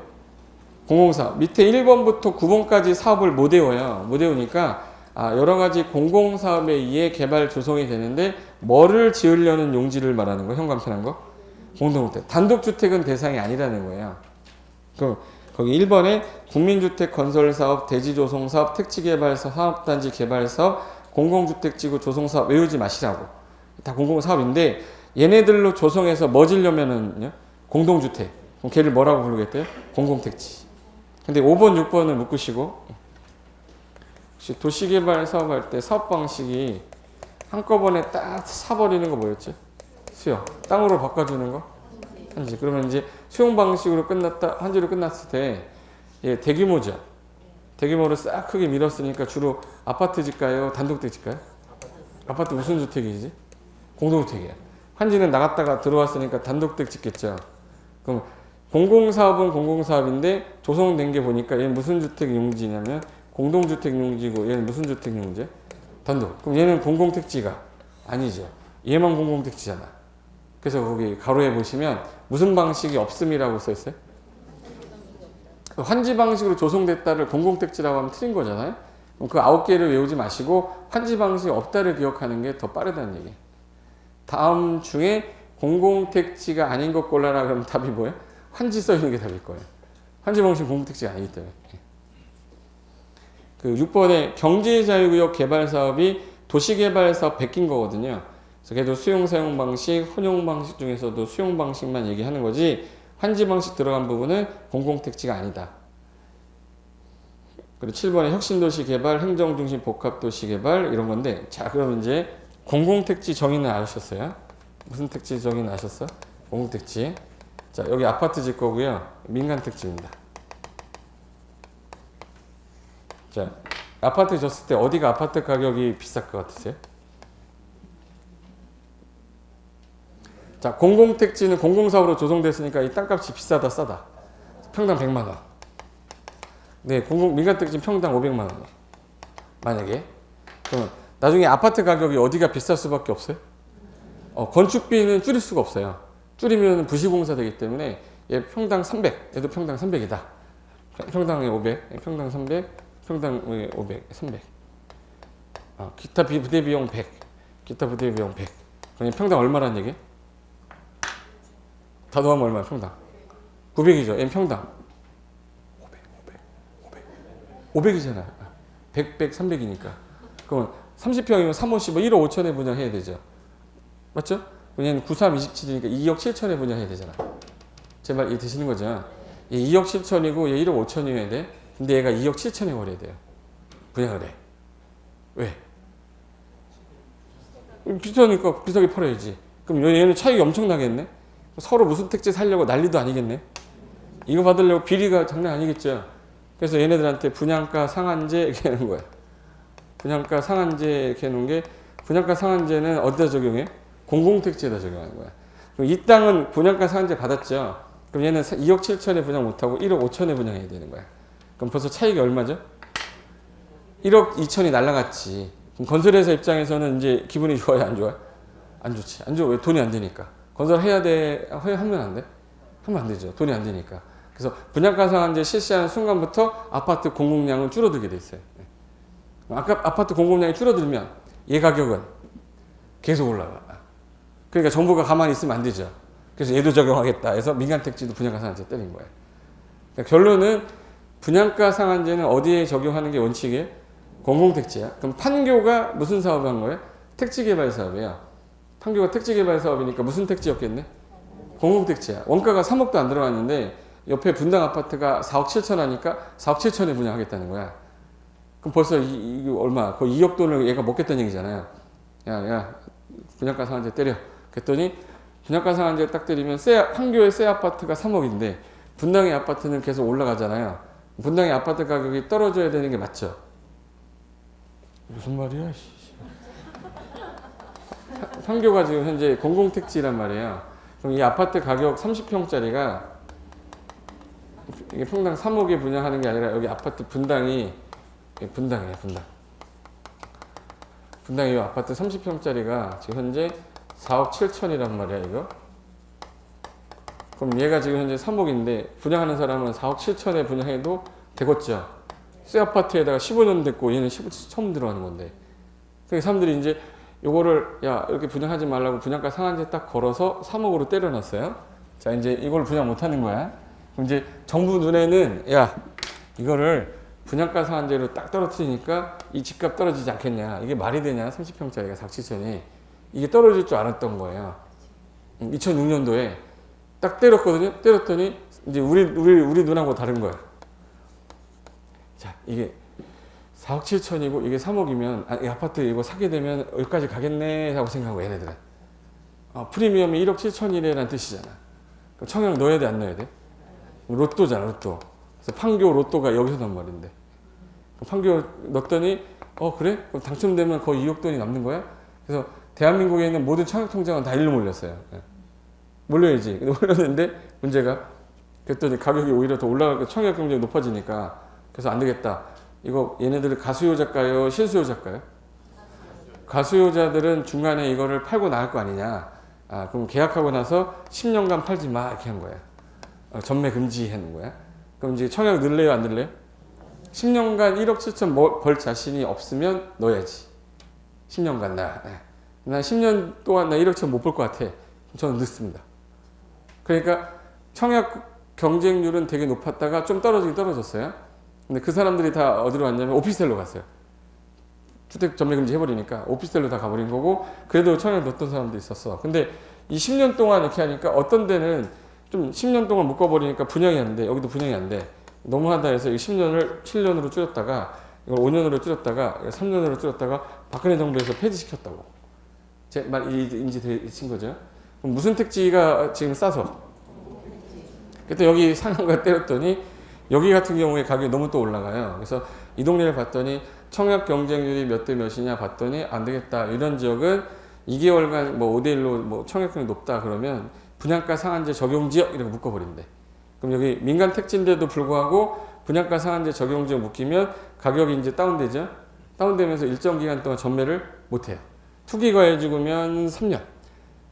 공공사업. 밑에 1번부터 9번까지 사업을 못 외워요. 못 외우니까 여러 가지 공공사업에 의해 개발 조성이 되는데 뭐를 지으려는 용지를 말하는 거, 형광펜한 거? 공동주택. 단독주택은 대상이 아니라는 거예요. 그럼 거기 1번에 국민주택 건설사업, 대지조성사업, 택지개발사업, 사업단지 개발사업, 공공주택지구 조성사업 외우지 마시라고. 다 공공사업인데 얘네들로 조성해서 뭐 지려면은요? 공동주택. 그럼 걔를 뭐라고 부르겠대요? 공공택지. 근데 5번, 6번을 묶으시고 혹시 도시개발 사업할 때 사업 방식이 한꺼번에 딱 사버리는 거 뭐였지? 수용. 땅으로 바꿔주는 거? 한지. 그러면 이제 수용 방식으로 끝났다, 한지로 끝났을 때, 예, 대규모죠. 대규모로 싹 크게 밀었으니까 주로 아파트 짓가요? 단독택 짓가요? 아파트 무슨 주택이지? 공동주택이에요. 한지는 나갔다가 들어왔으니까 단독택 짓겠죠. 그럼 공공사업은 공공사업인데 조성된 게 보니까 얘는 무슨 주택 용지냐면 공동주택 용지고 얘는 무슨 주택 용지? 단독. 그럼 얘는 공공택지가 아니죠. 얘만 공공택지잖아. 그래서 거기 가로에 보시면 무슨 방식이 없음이라고 써 있어요? 환지 방식으로 조성됐다를 공공택지라고 하면 틀린 거잖아요. 그럼 그 9개를 외우지 마시고 환지 방식이 없다를 기억하는 게 더 빠르다는 얘기예요. 다음 중에 공공택지가 아닌 것 골라라 그러면 답이 뭐예요? 환지 써 있는 게 답일 거예요. 환지 방식은 공공택지가 아니기 때문에. 그 6번에 경제자유구역 개발사업이 도시개발사업 베낀 거거든요. 그래서 걔도 수용 사용 방식, 혼용 방식 중에서도 수용 방식만 얘기하는 거지 환지 방식 들어간 부분은 공공택지가 아니다. 그리고 7번에 혁신도시 개발, 행정중심 복합도시 개발 이런 건데 자 그러면 이제 공공택지 정의는 아셨어요? 무슨 택지 정의는 아셨어? 공공택지. 자 여기 아파트 질 거고요. 민간택지입니다. 자 아파트 졌을 때 어디가 아파트 가격이 비쌀 것 같으세요? 자, 공공택지는 공공사업으로 조성됐으니까 이 땅값이 비싸다, 싸다. 평당 100만 원. 네, 민간택지는 평당 500만 원. 만약에. 그러면 나중에 아파트 가격이 어디가 비쌀 수밖에 없어요? 건축비는 줄일 수가 없어요. 줄이면 부실공사 되기 때문에 얘 평당 300. 얘도 평당 300이다. 평당에 500, 평당 300, 평당 500, 300. 기타 부대 비용 100. 기타 부대 비용 100. 그럼 평당 얼마란 얘기? 다 더하면 얼마야, 평당? 900이죠. 얘는 평당. 500이잖아. 100, 100, 300이니까. 그러면 30평이면 350, 1억 5천에 분양해야 되죠. 맞죠? 얘는 93, 27이니까 2억 7천에 분양해야 되잖아. 제 말 이해되시는 거죠? 얘 2억 7천이고 얘 1억 5천이어야 돼. 근데 얘가 2억 7천에 걸어야 돼요. 분양을 해. 왜? 비싸니까 비싸게 팔아야지. 그럼 얘는 차익이 엄청나겠네? 서로 무슨 택지 살려고 난리도 아니겠네. 이거 받으려고 비리가 장난 아니겠죠. 그래서 얘네들한테 분양가 상한제 이렇게 하는 거야. 분양가 상한제 이렇게 해놓은 게 분양가 상한제는 어디다 적용해? 공공택지에다 적용하는 거야. 그럼 이 땅은 분양가 상한제 받았죠. 그럼 얘는 2억 7천에 분양 못하고 1억 5천에 분양해야 되는 거야. 그럼 벌써 차익이 얼마죠? 1억 2천이 날라갔지. 그럼 건설회사 입장에서는 이제 기분이 좋아요? 안 좋아요? 안 좋지. 안 좋아. 왜? 돈이 안 되니까. 건설해야 돼? 하면 안 돼? 하면 안 되죠. 돈이 안 되니까. 그래서 분양가 상한제 실시하는 순간부터 아파트 공급량은 줄어들게 돼 있어요. 아까 아파트 공급량이 줄어들면 얘 가격은 계속 올라가. 그러니까 정부가 가만히 있으면 안 되죠. 그래서 얘도 적용하겠다 해서 민간택지도 분양가 상한제 때린 거예요. 그러니까 결론은 분양가 상한제는 어디에 적용하는 게 원칙이에요? 공공택지야. 그럼 판교가 무슨 사업을 한 거예요? 택지개발 사업이에요. 판교가 택지개발 사업이니까 무슨 택지였겠네? 공공택지야. 원가가 3억도 안 들어갔는데 옆에 분당 아파트가 4억 7천 하니까 4억 7천에 분양하겠다는 거야. 그럼 벌써 이거 얼마? 거의 2억 돈을 얘가 먹겠다는 얘기잖아요. 야, 분양가 상한제 때려. 그랬더니 분양가 상한제 딱 때리면 판교의 새 아파트가 3억인데 분당의 아파트는 계속 올라가잖아요. 분당의 아파트 가격이 떨어져야 되는 게 맞죠? 무슨 말이야? 판교가 지금 현재 공공택지란 말이에요. 그럼 이 아파트 가격 30평짜리가 이게 평당 3억에 분양하는 게 아니라 여기 아파트 분당이 분당이에요. 분당이 이 아파트 30평짜리가 지금 현재 4억 7천이란 말이야 이거. 그럼 얘가 지금 현재 3억인데 분양하는 사람은 4억 7천에 분양해도 되겠죠. 새 아파트에다가 15년 됐고 얘는 처음 들어가는 건데. 그래서 사람들이 이제 요거를 야 이렇게 분양하지 말라고 분양가 상한제 딱 걸어서 3억으로 때려놨어요. 자 이제 이걸 분양 못하는 거야. 그럼 이제 정부 눈에는 야 이거를 분양가 상한제로 딱 떨어뜨리니까 이 집값 떨어지지 않겠냐. 이게 말이 되냐. 30평짜리가 4억 7천이. 이게 떨어질 줄 알았던 거예요. 2006년도에 딱 때렸거든요. 때렸더니 이제 우리 눈하고 다른 거예요. 자 이게 4억 7천이고 이게 3억이면 이 아파트 이거 사게 되면 여기까지 가겠네 하고 생각하고 얘네들은 프리미엄이 1억 7천이래라는 뜻이잖아. 그럼 청약 넣어야 돼 안 넣어야 돼? 로또잖아 로또. 그래서 판교 로또가 여기서 난 말인데 판교 넣었더니 그래? 그럼 당첨되면 거의 2억 돈이 남는 거야? 그래서 대한민국에 있는 모든 청약 통장은 다 일로 몰렸어요. 몰려야지. 근데 몰렸는데 문제가 그랬더니 가격이 오히려 더 올라가고 청약 경쟁이 높아지니까 그래서 안 되겠다. 이거 얘네들은 가수요자일까요? 실수요자일까요? 가수요자들은 중간에 이거를 팔고 나갈 거 아니냐. 그럼 계약하고 나서 10년간 팔지 마 이렇게 한 거야. 전매 금지하는 거야. 그럼 이제 청약 넣을래요 안 넣을래요? 10년간 1억 7천 벌 자신이 없으면 넣어야지. 10년간 나 10년 동안 나 1억 7천 못 벌 것 같아. 저는 넣습니다. 그러니까 청약 경쟁률은 되게 높았다가 좀 떨어지긴 떨어졌어요. 근데 그 사람들이 다 어디로 갔냐면 오피스텔로 갔어요. 주택 전매금지 해버리니까 오피스텔로 다 가버린 거고 그래도 청약 넣었던 사람도 있었어. 근데 이 10년 동안 이렇게 하니까 어떤 데는 좀 10년 동안 묶어버리니까 분양이 안 돼. 여기도 분양이 안 돼. 너무하다 해서 이 10년을 7년으로 줄였다가 이걸 5년으로 줄였다가 3년으로 줄였다가 박근혜 정부에서 폐지시켰다고. 제 말 인지되신 거죠? 그럼 무슨 택지가 지금 싸서? 그때 여기 상한가 때렸더니 여기 같은 경우에 가격이 너무 또 올라가요. 그래서 이 동네를 봤더니 청약 경쟁률이 몇 대 몇이냐 봤더니 안 되겠다. 이런 지역은 2개월간 뭐 5대 1로 뭐 청약률이 높다 그러면 분양가 상한제 적용 지역 이렇게 묶어버린대. 그럼 여기 민간 택지인데도 불구하고 분양가 상한제 적용 지역 묶이면 가격이 이제 다운되죠. 다운되면서 일정 기간 동안 전매를 못해요. 투기 과열지구면 3년.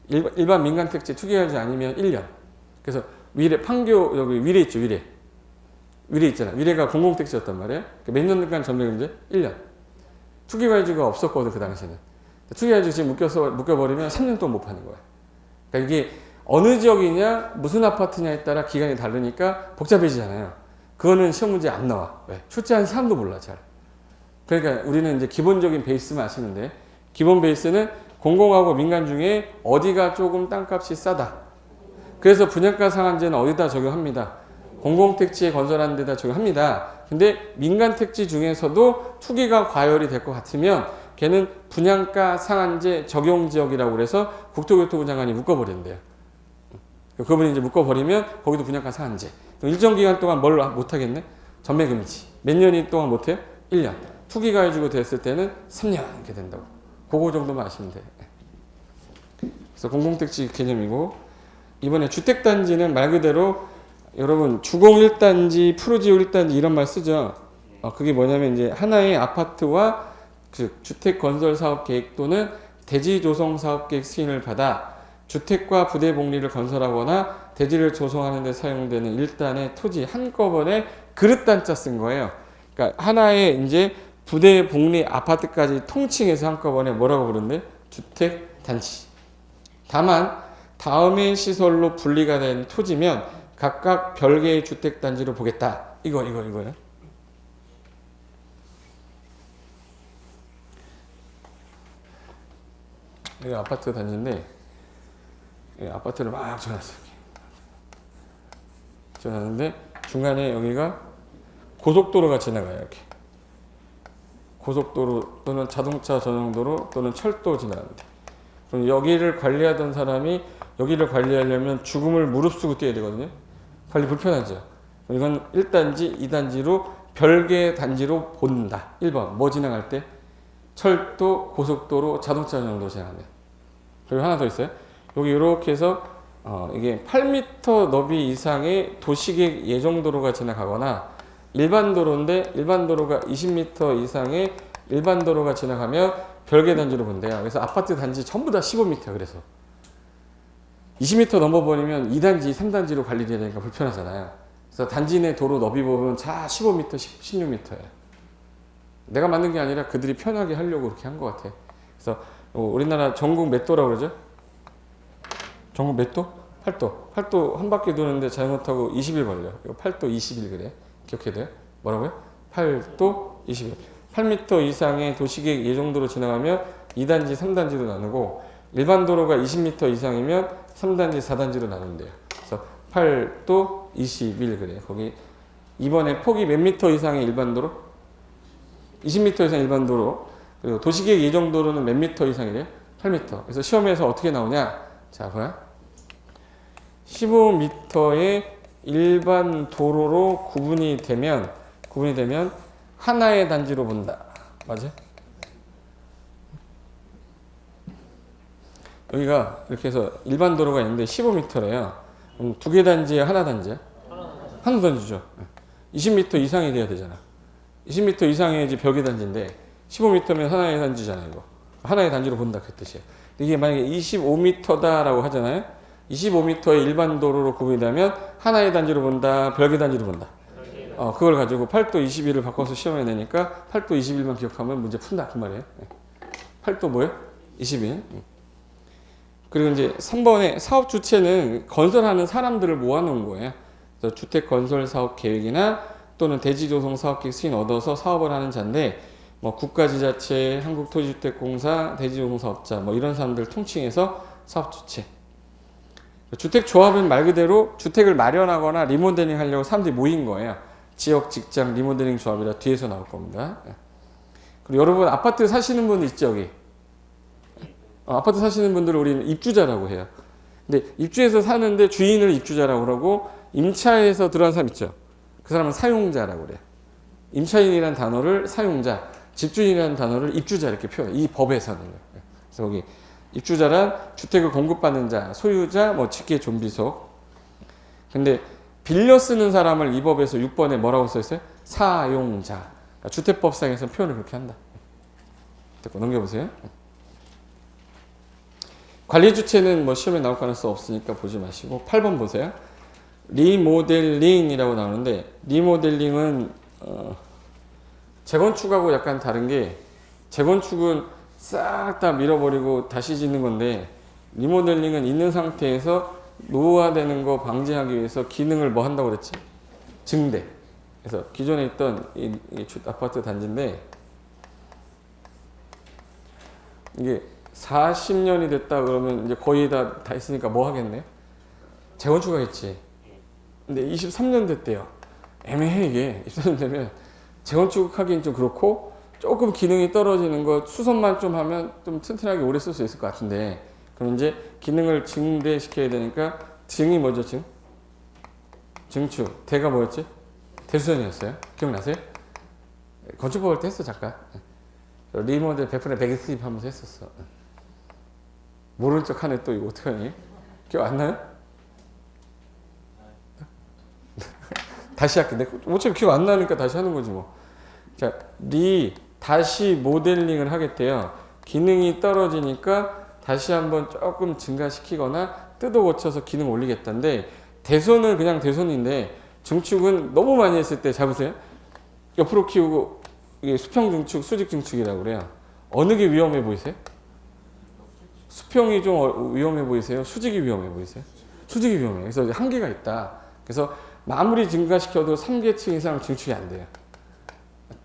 일반 민간 택지 투기 과열지 아니면 1년. 그래서 위례 판교 여기 위례 있죠 위례. 위례 있잖아. 위례가 공공택지였단 말이에요. 몇 년간 전매금지? 1년. 투기과열지가 없었거든 그 당시에는. 투기과열지 지금 묶여버리면 3년 동안 못 파는 거야. 그러니까 이게 어느 지역이냐 무슨 아파트냐에 따라 기간이 다르니까 복잡해지잖아요. 그거는 시험 문제에 안 나와. 왜? 출제한 사람도 몰라 잘. 그러니까 우리는 이제 기본적인 베이스만 아시면 돼. 기본 베이스는 공공하고 민간 중에 어디가 조금 땅값이 싸다. 그래서 분양가 상한제는 어디다 적용합니다. 공공택지에 건설하는 데다 적용합니다. 근데 민간 택지 중에서도 투기가 과열이 될 것 같으면 걔는 분양가 상한제 적용지역이라고 그래서 국토교통부 장관이 묶어버린대요. 그분이 이제 묶어버리면 거기도 분양가 상한제. 일정 기간 동안 뭘 못하겠네? 전매금지. 몇 년이 동안 못해요? 1년. 투기가 해주고 됐을 때는 3년 이렇게 된다고. 그거 정도만 아시면 돼요. 그래서 공공택지 개념이고 이번에 주택단지는 말 그대로 여러분 주공 1단지, 푸르지오 1단지 이런 말 쓰죠. 그게 뭐냐면 이제 하나의 아파트와 그 주택 건설 사업 계획 또는 대지 조성 사업 계획 승인을 받아 주택과 부대 복리를 건설하거나 대지를 조성하는 데 사용되는 일단의 토지 한꺼번에 그릇 단자 쓴 거예요. 그러니까 하나의 이제 부대 복리 아파트까지 통칭해서 한꺼번에 뭐라고 부르는데 주택 단지. 다만 다음의 시설로 분리가 된 토지면 각각 별개의 주택 단지로 보겠다. 이거요. 여기 아파트 단지인데 아파트를 막 전놨어요. 전놨는데 중간에 여기가 고속도로가 지나가요. 이렇게 고속도로 또는 자동차 전용도로 또는 철도 지나가는데 그럼 여기를 관리하던 사람이 여기를 관리하려면 죽음을 무릅쓰고 뛰어야 되거든요. 관리 불편하죠. 이건 1단지, 2단지로 별개 단지로 본다. 1번 뭐 지나갈 때? 철도, 고속도로, 자동차 전용도로 지나가면. 그리고 하나 더 있어요. 여기 이렇게 해서 이게 8m 너비 이상의 도시계획 예정도로가 지나가거나 일반 도로인데 일반 도로가 20m 이상의 일반 도로가 지나가면 별개 단지로 본대요. 그래서 아파트 단지 전부 다 15m. 그래서 20m 넘어버리면 2단지, 3단지로 관리돼야 되니까 불편하잖아요. 그래서 단지 내 도로 너비 보면 다 15m, 16m예요. 내가 만든 게 아니라 그들이 편하게 하려고 그렇게 한 것 같아. 그래서 우리나라 전국 몇 도라고 그러죠? 전국 몇 도? 8도. 8도 한 바퀴 도는데 잘못하고 20일 걸려. 이거 8도 20일 그래. 기억해야 돼요? 뭐라고요? 8도 20일. 8m 이상의 도시계획 예정도로 지나가면 2단지, 3단지로 나누고 일반 도로가 20m 이상이면 3단지, 4단지로 나눈대요. 그래서 8도 20일 그래. 거기 이번에 폭이 몇 미터 이상의 일반 도로? 20m 이상 일반 도로. 그리고 도시계획 예정도로는 몇 미터 이상이래요? 8m. 그래서 시험에서 어떻게 나오냐? 자, 봐요. 15m의 일반 도로로 구분이 되면 하나의 단지로 본다. 맞아요? 여기가 이렇게 해서 일반 도로가 있는데 15m래요. 그럼 두 개 단지에 하나 단지야? 하나 단지죠. 20m 이상이 돼야 되잖아. 20m 이상이야지 별개 단지인데 15m면 하나의 단지잖아. 이거 하나의 단지로 본다 그 뜻이에요. 이게 만약에 25m다라고 하잖아요. 25m의 일반 도로로 구분이 되면 하나의 단지로 본다, 별개 단지로 본다. 그걸 가지고 8도 21을 바꿔서 시험에 내니까 8도 21만 기억하면 문제 푼다 그 말이에요. 8도 뭐예요? 21. 그리고 이제 3번에 사업 주체는 건설하는 사람들을 모아놓은 거예요. 그래서 주택 건설 사업 계획이나 또는 대지 조성 사업 계획 승인 얻어서 사업을 하는 자인데 뭐 국가지자체, 한국토지주택공사, 대지조성사업자 뭐 이런 사람들 통칭해서 사업 주체. 주택 조합은 말 그대로 주택을 마련하거나 리모델링 하려고 사람들이 모인 거예요. 지역 직장 리모델링 조합이라 뒤에서 나올 겁니다. 그리고 여러분 아파트 사시는 분 있죠 여기? 아파트 사시는 분들을 우리는 입주자라고 해요. 근데 입주해서 사는데 주인을 입주자라고 그러고 임차해서 들어간 사람 있죠? 그 사람은 사용자라고 그래요. 임차인이라는 단어를 사용자, 집주인이라는 단어를 입주자 이렇게 표현해요. 이 법에서는. 그래서 거기 입주자란 주택을 공급받는 자, 소유자, 뭐 직계 좀비속. 근데 빌려 쓰는 사람을 이 법에서 6번에 뭐라고 써 있어요? 사용자. 그러니까 주택법상에서 표현을 그렇게 한다. 됐고 넘겨보세요. 관리 주체는 뭐 시험에 나올 가능성 없으니까 보지 마시고 8번 보세요. 리모델링이라고 나오는데 리모델링은 재건축하고 약간 다른 게 재건축은 싹 다 밀어버리고 다시 짓는 건데 리모델링은 있는 상태에서 노후화되는 거 방지하기 위해서 기능을 뭐 한다고 그랬지? 증대. 그래서 기존에 있던 이 아파트 단지인데 이게 40년이 됐다 그러면 이제 거의 다 있으니까 뭐 하겠네? 재건축하겠지. 근데 23년 됐대요. 애매해 이게. 23년 되면 재건축하기는 좀 그렇고 조금 기능이 떨어지는 거 수선만 좀 하면 좀 튼튼하게 오래 쓸 수 있을 것 같은데 그럼 이제 기능을 증대시켜야 되니까 증이 뭐죠? 증축. 대가 뭐였지? 대수선이었어요. 기억나세요? 건축법 할 때 했어 잠깐. 리모델 100% 백스입 하면서 했었어. 모르는 척 하네 또 이거 어떡하니? 기억 안 나요? 다시 할게. 어차피 기억 안 나니까 다시 하는 거지 뭐. 자, 다시 모델링을 하겠대요. 기능이 떨어지니까 다시 한번 조금 증가시키거나 뜯어 고쳐서 기능 올리겠다는데 대손은 그냥 대손인데 증축은 너무 많이 했을 때 잡으세요. 옆으로 키우고 이게 수평 증축, 수직 증축이라고 그래요. 어느 게 위험해 보이세요? 수평이 좀 위험해 보이세요? 수직이 위험해 보이세요? 수직이 위험해요. 그래서 한계가 있다. 그래서 아무리 증가시켜도 3계층 이상 증축이 안 돼요.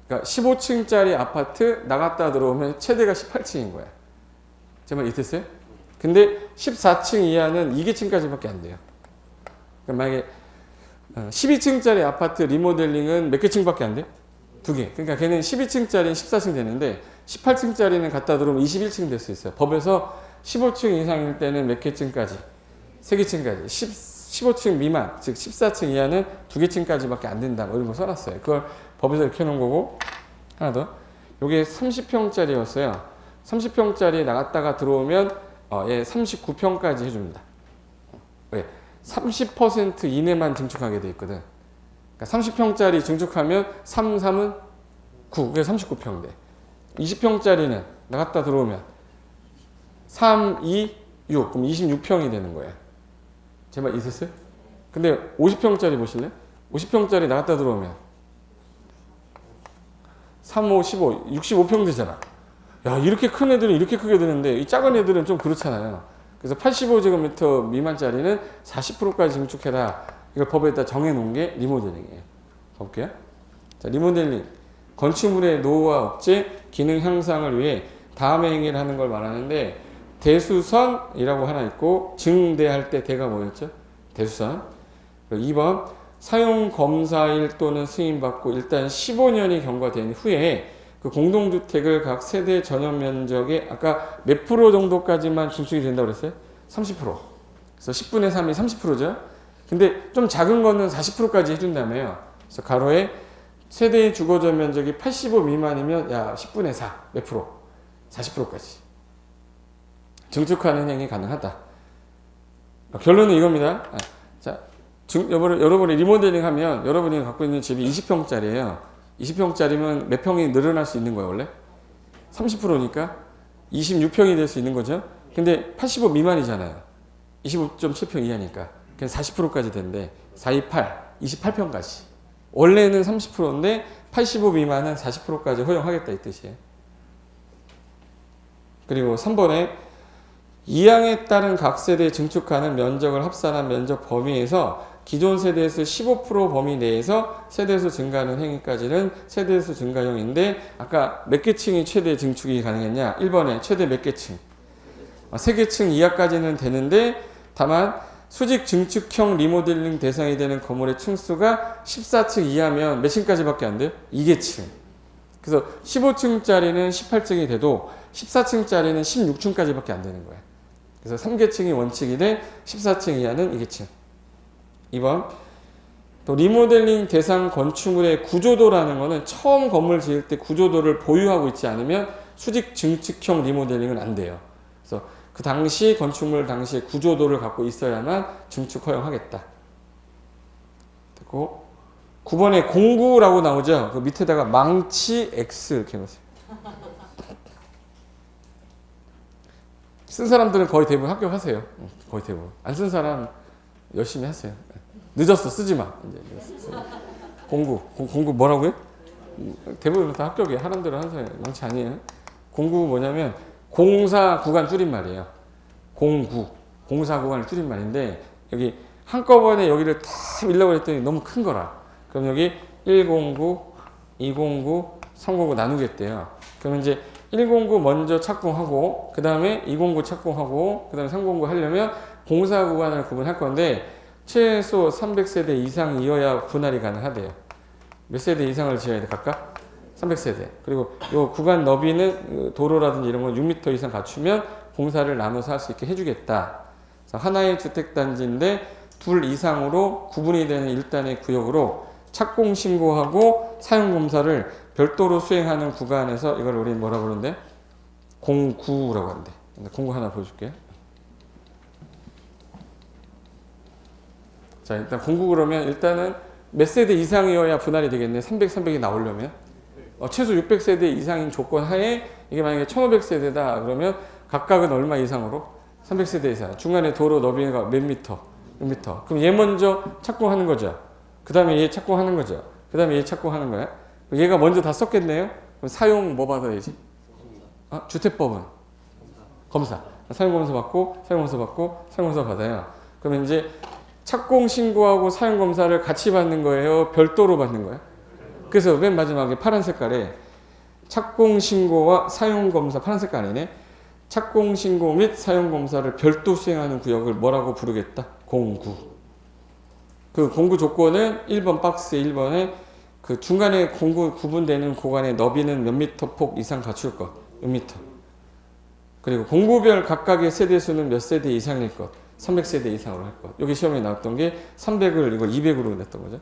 그러니까 15층짜리 아파트 나갔다 들어오면 최대가 18층인 거야. 제 말 이해됐어요? 근데 14층 이하는 2계층까지밖에 안 돼요. 그러니까 만약에 12층짜리 아파트 리모델링은 몇 개층밖에 안 돼요? 2개. 그러니까 걔는 12층짜리는 14층 되는데 18층짜리는 갖다 들어오면 21층 될 수 있어요. 법에서 15층 이상일 때는 몇 개층까지? 3개층까지. 15층 미만, 즉 14층 이하는 2개층까지밖에 안 된다. 뭐 이런 거 써놨어요. 그걸 법에서 이렇게 해놓은 거고 하나 더. 요게 30평짜리였어요. 30평짜리 나갔다가 들어오면 얘 39평까지 해줍니다. 왜? 30% 이내만 증축하게 돼 있거든. 그러니까 30평짜리 증축하면 3, 3은 9, 그게 39평 돼. 20평짜리는 나갔다 들어오면 3, 2, 6, 그럼 26평이 되는 거야. 제 말 있었어요? 근데 50평짜리 보실래? 50평짜리 나갔다 들어오면 3, 5, 15, 65평 되잖아. 야, 이렇게 큰 애들은 이렇게 크게 되는데 이 작은 애들은 좀 그렇잖아요. 그래서 85제곱미터 미만짜리는 40%까지 증축해라. 이걸 법에다 정해놓은 게 리모델링이에요. 볼게요. 자, 리모델링. 건축물의 노후와 억제, 기능 향상을 위해 다음의 행위를 하는 걸 말하는데 대수선이라고 하나 있고 증대할 때 대가 뭐였죠? 대수선. 2번 사용 검사일 또는 승인받고 일단 15년이 경과된 후에 그 공동주택을 각 세대 전용 면적의 아까 몇 프로 정도까지만 증축이 된다고 그랬어요? 30%. 그래서 10분의 3이 30%죠. 근데 좀 작은 거는 40%까지 해준다며요. 그래서 가로에 세대의 주거적 면적이 85 미만이면 야 10분의 4 몇 프로? 40%까지 증축하는 행위 가능하다. 결론은 이겁니다. 자, 여러분이 리모델링 하면 여러분이 갖고 있는 집이 20평짜리예요. 20평짜리면 몇 평이 늘어날 수 있는 거예요, 원래? 30%니까 26평이 될 수 있는 거죠. 근데 85 미만이잖아요. 25.7평 이하니까. 그냥 40%까지 된대. 428, 28평까지. 원래는 30%인데 85 미만은 40%까지 허용하겠다 이 뜻이에요. 그리고 3번에 이항에 따른 각 세대에 증축하는 면적을 합산한 면적 범위에서 기존 세대에서 15% 범위 내에서 세대수 증가하는 행위까지는 세대수 증가형인데 아까 몇 개 층이 최대 증축이 가능했냐? 1번에 최대 몇 개 층? 3개 층 이하까지는 되는데 다만 수직 증축형 리모델링 대상이 되는 건물의 층수가 14층 이하면 몇 층까지밖에 안 돼요? 2개 층. 그래서 15층짜리는 18층이 돼도 14층짜리는 16층까지밖에 안 되는 거예요. 그래서 3계층이 원칙이 돼 14층 이하는 2계층. 2번 또 리모델링 대상 건축물의 구조도라는 거는 처음 건물 지을 때 구조도를 보유하고 있지 않으면 수직 증축형 리모델링은 안 돼요. 그래서 그 당시 건축물 당시에 구조도를 갖고 있어야만 증축 허용하겠다. 됐고 9번에 공구라고 나오죠. 그 밑에다가 망치 X 이렇게 놓으세요. 쓴 사람들은 거의 대부분 합격하세요. 거의 대부분. 안 쓴 사람 열심히 하세요. 늦었어 쓰지 마. 이제 공구 뭐라고요? 대부분 다 합격이에요. 사람들은 항상 망치 아니에요. 공구 뭐냐면 공사 구간 줄임말이에요. 공구 공사 구간을 줄임말인데 여기 한꺼번에 여기를 다 밀려고 했더니 너무 큰 거라. 그럼 여기 109, 209, 309 나누겠대요. 그러면 이제 109 먼저 착공하고 그 다음에 209 착공하고 그 다음에 309 하려면 공사 구간을 구분할 건데 최소 300세대 이상이어야 분할이 가능하대요. 몇 세대 이상을 지어야 돼 각각? 300세대. 그리고 이 구간 너비는 도로라든지 이런 건 6m 이상 갖추면 공사를 나눠서 할 수 있게 해주겠다. 하나의 주택단지인데 둘 이상으로 구분이 되는 일단의 구역으로 착공 신고하고 사용 검사를 별도로 수행하는 구간에서 이걸 우리 뭐라 그러는데 공구라고 하는데 공구 하나 보여줄게요. 자 일단 공구 그러면 일단은 몇 세대 이상이어야 분할이 되겠네. 300, 300이 나오려면 최소 600세대 이상인 조건 하에 이게 만약에 1500세대다 그러면 각각은 얼마 이상으로? 300세대 이상. 중간에 도로 너비가 몇 미터? 6미터. 그럼 얘 먼저 착공하는 거죠. 그 다음에 얘 착공하는 거죠. 그 다음에 얘 착공하는 거야. 얘가 먼저 다 썼겠네요. 그럼 사용 뭐 받아야지? 주택법은? 검사. 사용검사 받고 사용검사 받고 사용검사 받아요. 그러면 이제 착공 신고하고 사용검사를 같이 받는 거예요? 별도로 받는 거예요? 그래서 맨 마지막에 파란 색깔에 착공 신고와 사용 검사 파란 색깔 아니네. 착공 신고 및 사용 검사를 별도 수행하는 구역을 뭐라고 부르겠다? 공구. 그 공구 조건은 1번 박스 1번에 그 중간에 공구 구분되는 구간의 너비는 몇 미터 폭 이상 갖출 것. 6미터. 그리고 공구별 각각의 세대 수는 몇 세대 이상일 것. 300세대 이상으로 할 것. 여기 시험에 나왔던 게 300을 이걸 200으로 냈던 거죠.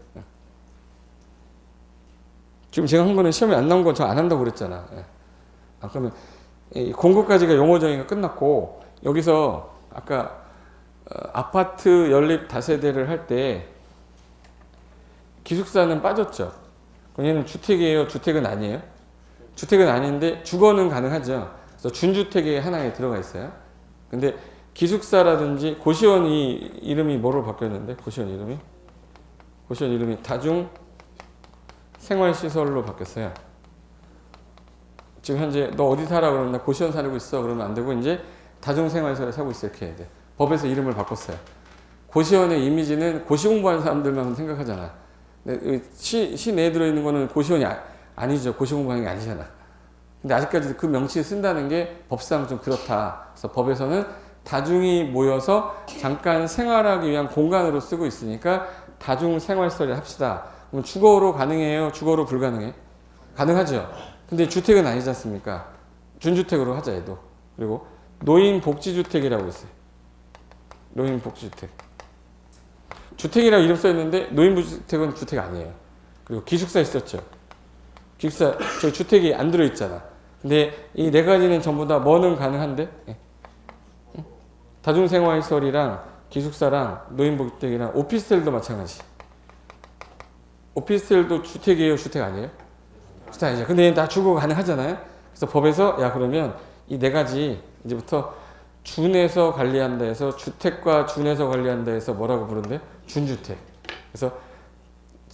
지금 제가 한 거는 시험에 안 나온 건 저 안 한다고 그랬잖아. 그러면 공구까지가 용어 정의가 끝났고 여기서 아까 아파트 연립 다세대를 할 때 기숙사는 빠졌죠. 그럼 얘는 주택이에요? 주택은 아니에요? 주택은 아닌데 주거는 가능하죠. 그래서 준주택의 하나에 들어가 있어요. 근데 기숙사라든지 고시원 이름이 뭐로 바뀌었는데? 고시원 이름이 다중 생활시설로 바뀌었어요. 지금 현재 너 어디 살아? 그러면 나 고시원 살고 있어. 그러면 안 되고 이제 다중 생활시설에 살고 있어. 이렇게 해야 돼. 법에서 이름을 바꿨어요. 고시원의 이미지는 고시 공부하는 사람들만 생각하잖아. 시내에 들어있는 거는 고시원이 아니죠. 고시 공부하는 게 아니잖아. 근데 아직까지 그 명칭을 쓴다는 게 법상 좀 그렇다. 그래서 법에서는 다중이 모여서 잠깐 생활하기 위한 공간으로 쓰고 있으니까 다중 생활시설을 합시다. 그럼 주거로 가능해요? 주거로 불가능해? 가능하죠. 근데 주택은 아니지 않습니까? 준주택으로 하자 얘도. 그리고 노인복지주택이라고 있어요. 노인복지주택. 주택이라고 이름 써있는데 노인복지주택은 주택 아니에요. 그리고 기숙사 있었죠. 기숙사 저 주택이 안 들어있잖아. 근데 이 네 가지는 전부 다 뭐는 가능한데? 다중생활시설이랑 기숙사랑 노인복지주택이랑 오피스텔도 마찬가지. 오피스텔도 주택이에요? 주택 아니에요? 주택 아니죠. 근데 다 주거 가능하잖아요. 그래서 법에서 야 그러면 이 네 가지 이제부터 준에서 관리한다 해서 주택과 준에서 관리한다 해서 뭐라고 부른대? 준주택. 그래서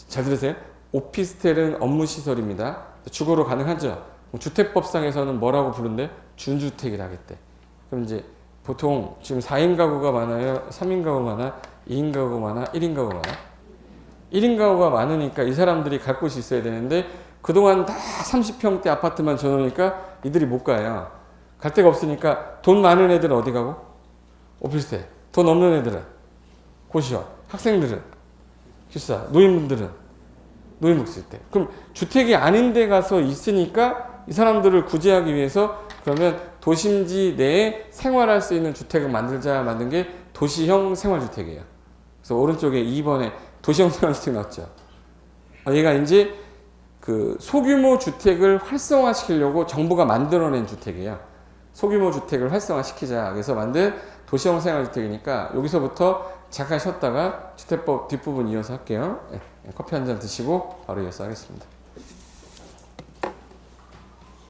잘 들으세요. 오피스텔은 업무시설입니다. 주거로 가능하죠. 주택법상에서는 뭐라고 부른대? 준주택이라 하겠대. 그럼 이제 보통 지금 4인 가구가 많아요? 3인 가구가 많아? 2인 가구가 많아? 1인 가구가 많아? 1인 가구가 많으니까 이 사람들이 갈 곳이 있어야 되는데 그동안 다 30평대 아파트만 줘놓으니까 이들이 못 가요. 갈 데가 없으니까 돈 많은 애들은 어디 가고? 오피스텔. 돈 없는 애들은 고시원. 학생들은 기숙사. 노인분들은 노인복지주택. 그럼 주택이 아닌 데 가서 있으니까 이 사람들을 구제하기 위해서 그러면 도심지 내에 생활할 수 있는 주택을 만든 게 도시형 생활주택이에요. 그래서 오른쪽에 2번에 도시형 생활주택 나왔죠. 얘가 이제 그 소규모 주택을 활성화시키려고 정부가 만들어낸 주택이에요. 소규모 주택을 활성화시키자. 그래서 만든 도시형 생활주택이니까 여기서부터 잠깐 쉬었다가 주택법 뒷부분 이어서 할게요. 커피 한 잔 드시고 바로 이어서 하겠습니다.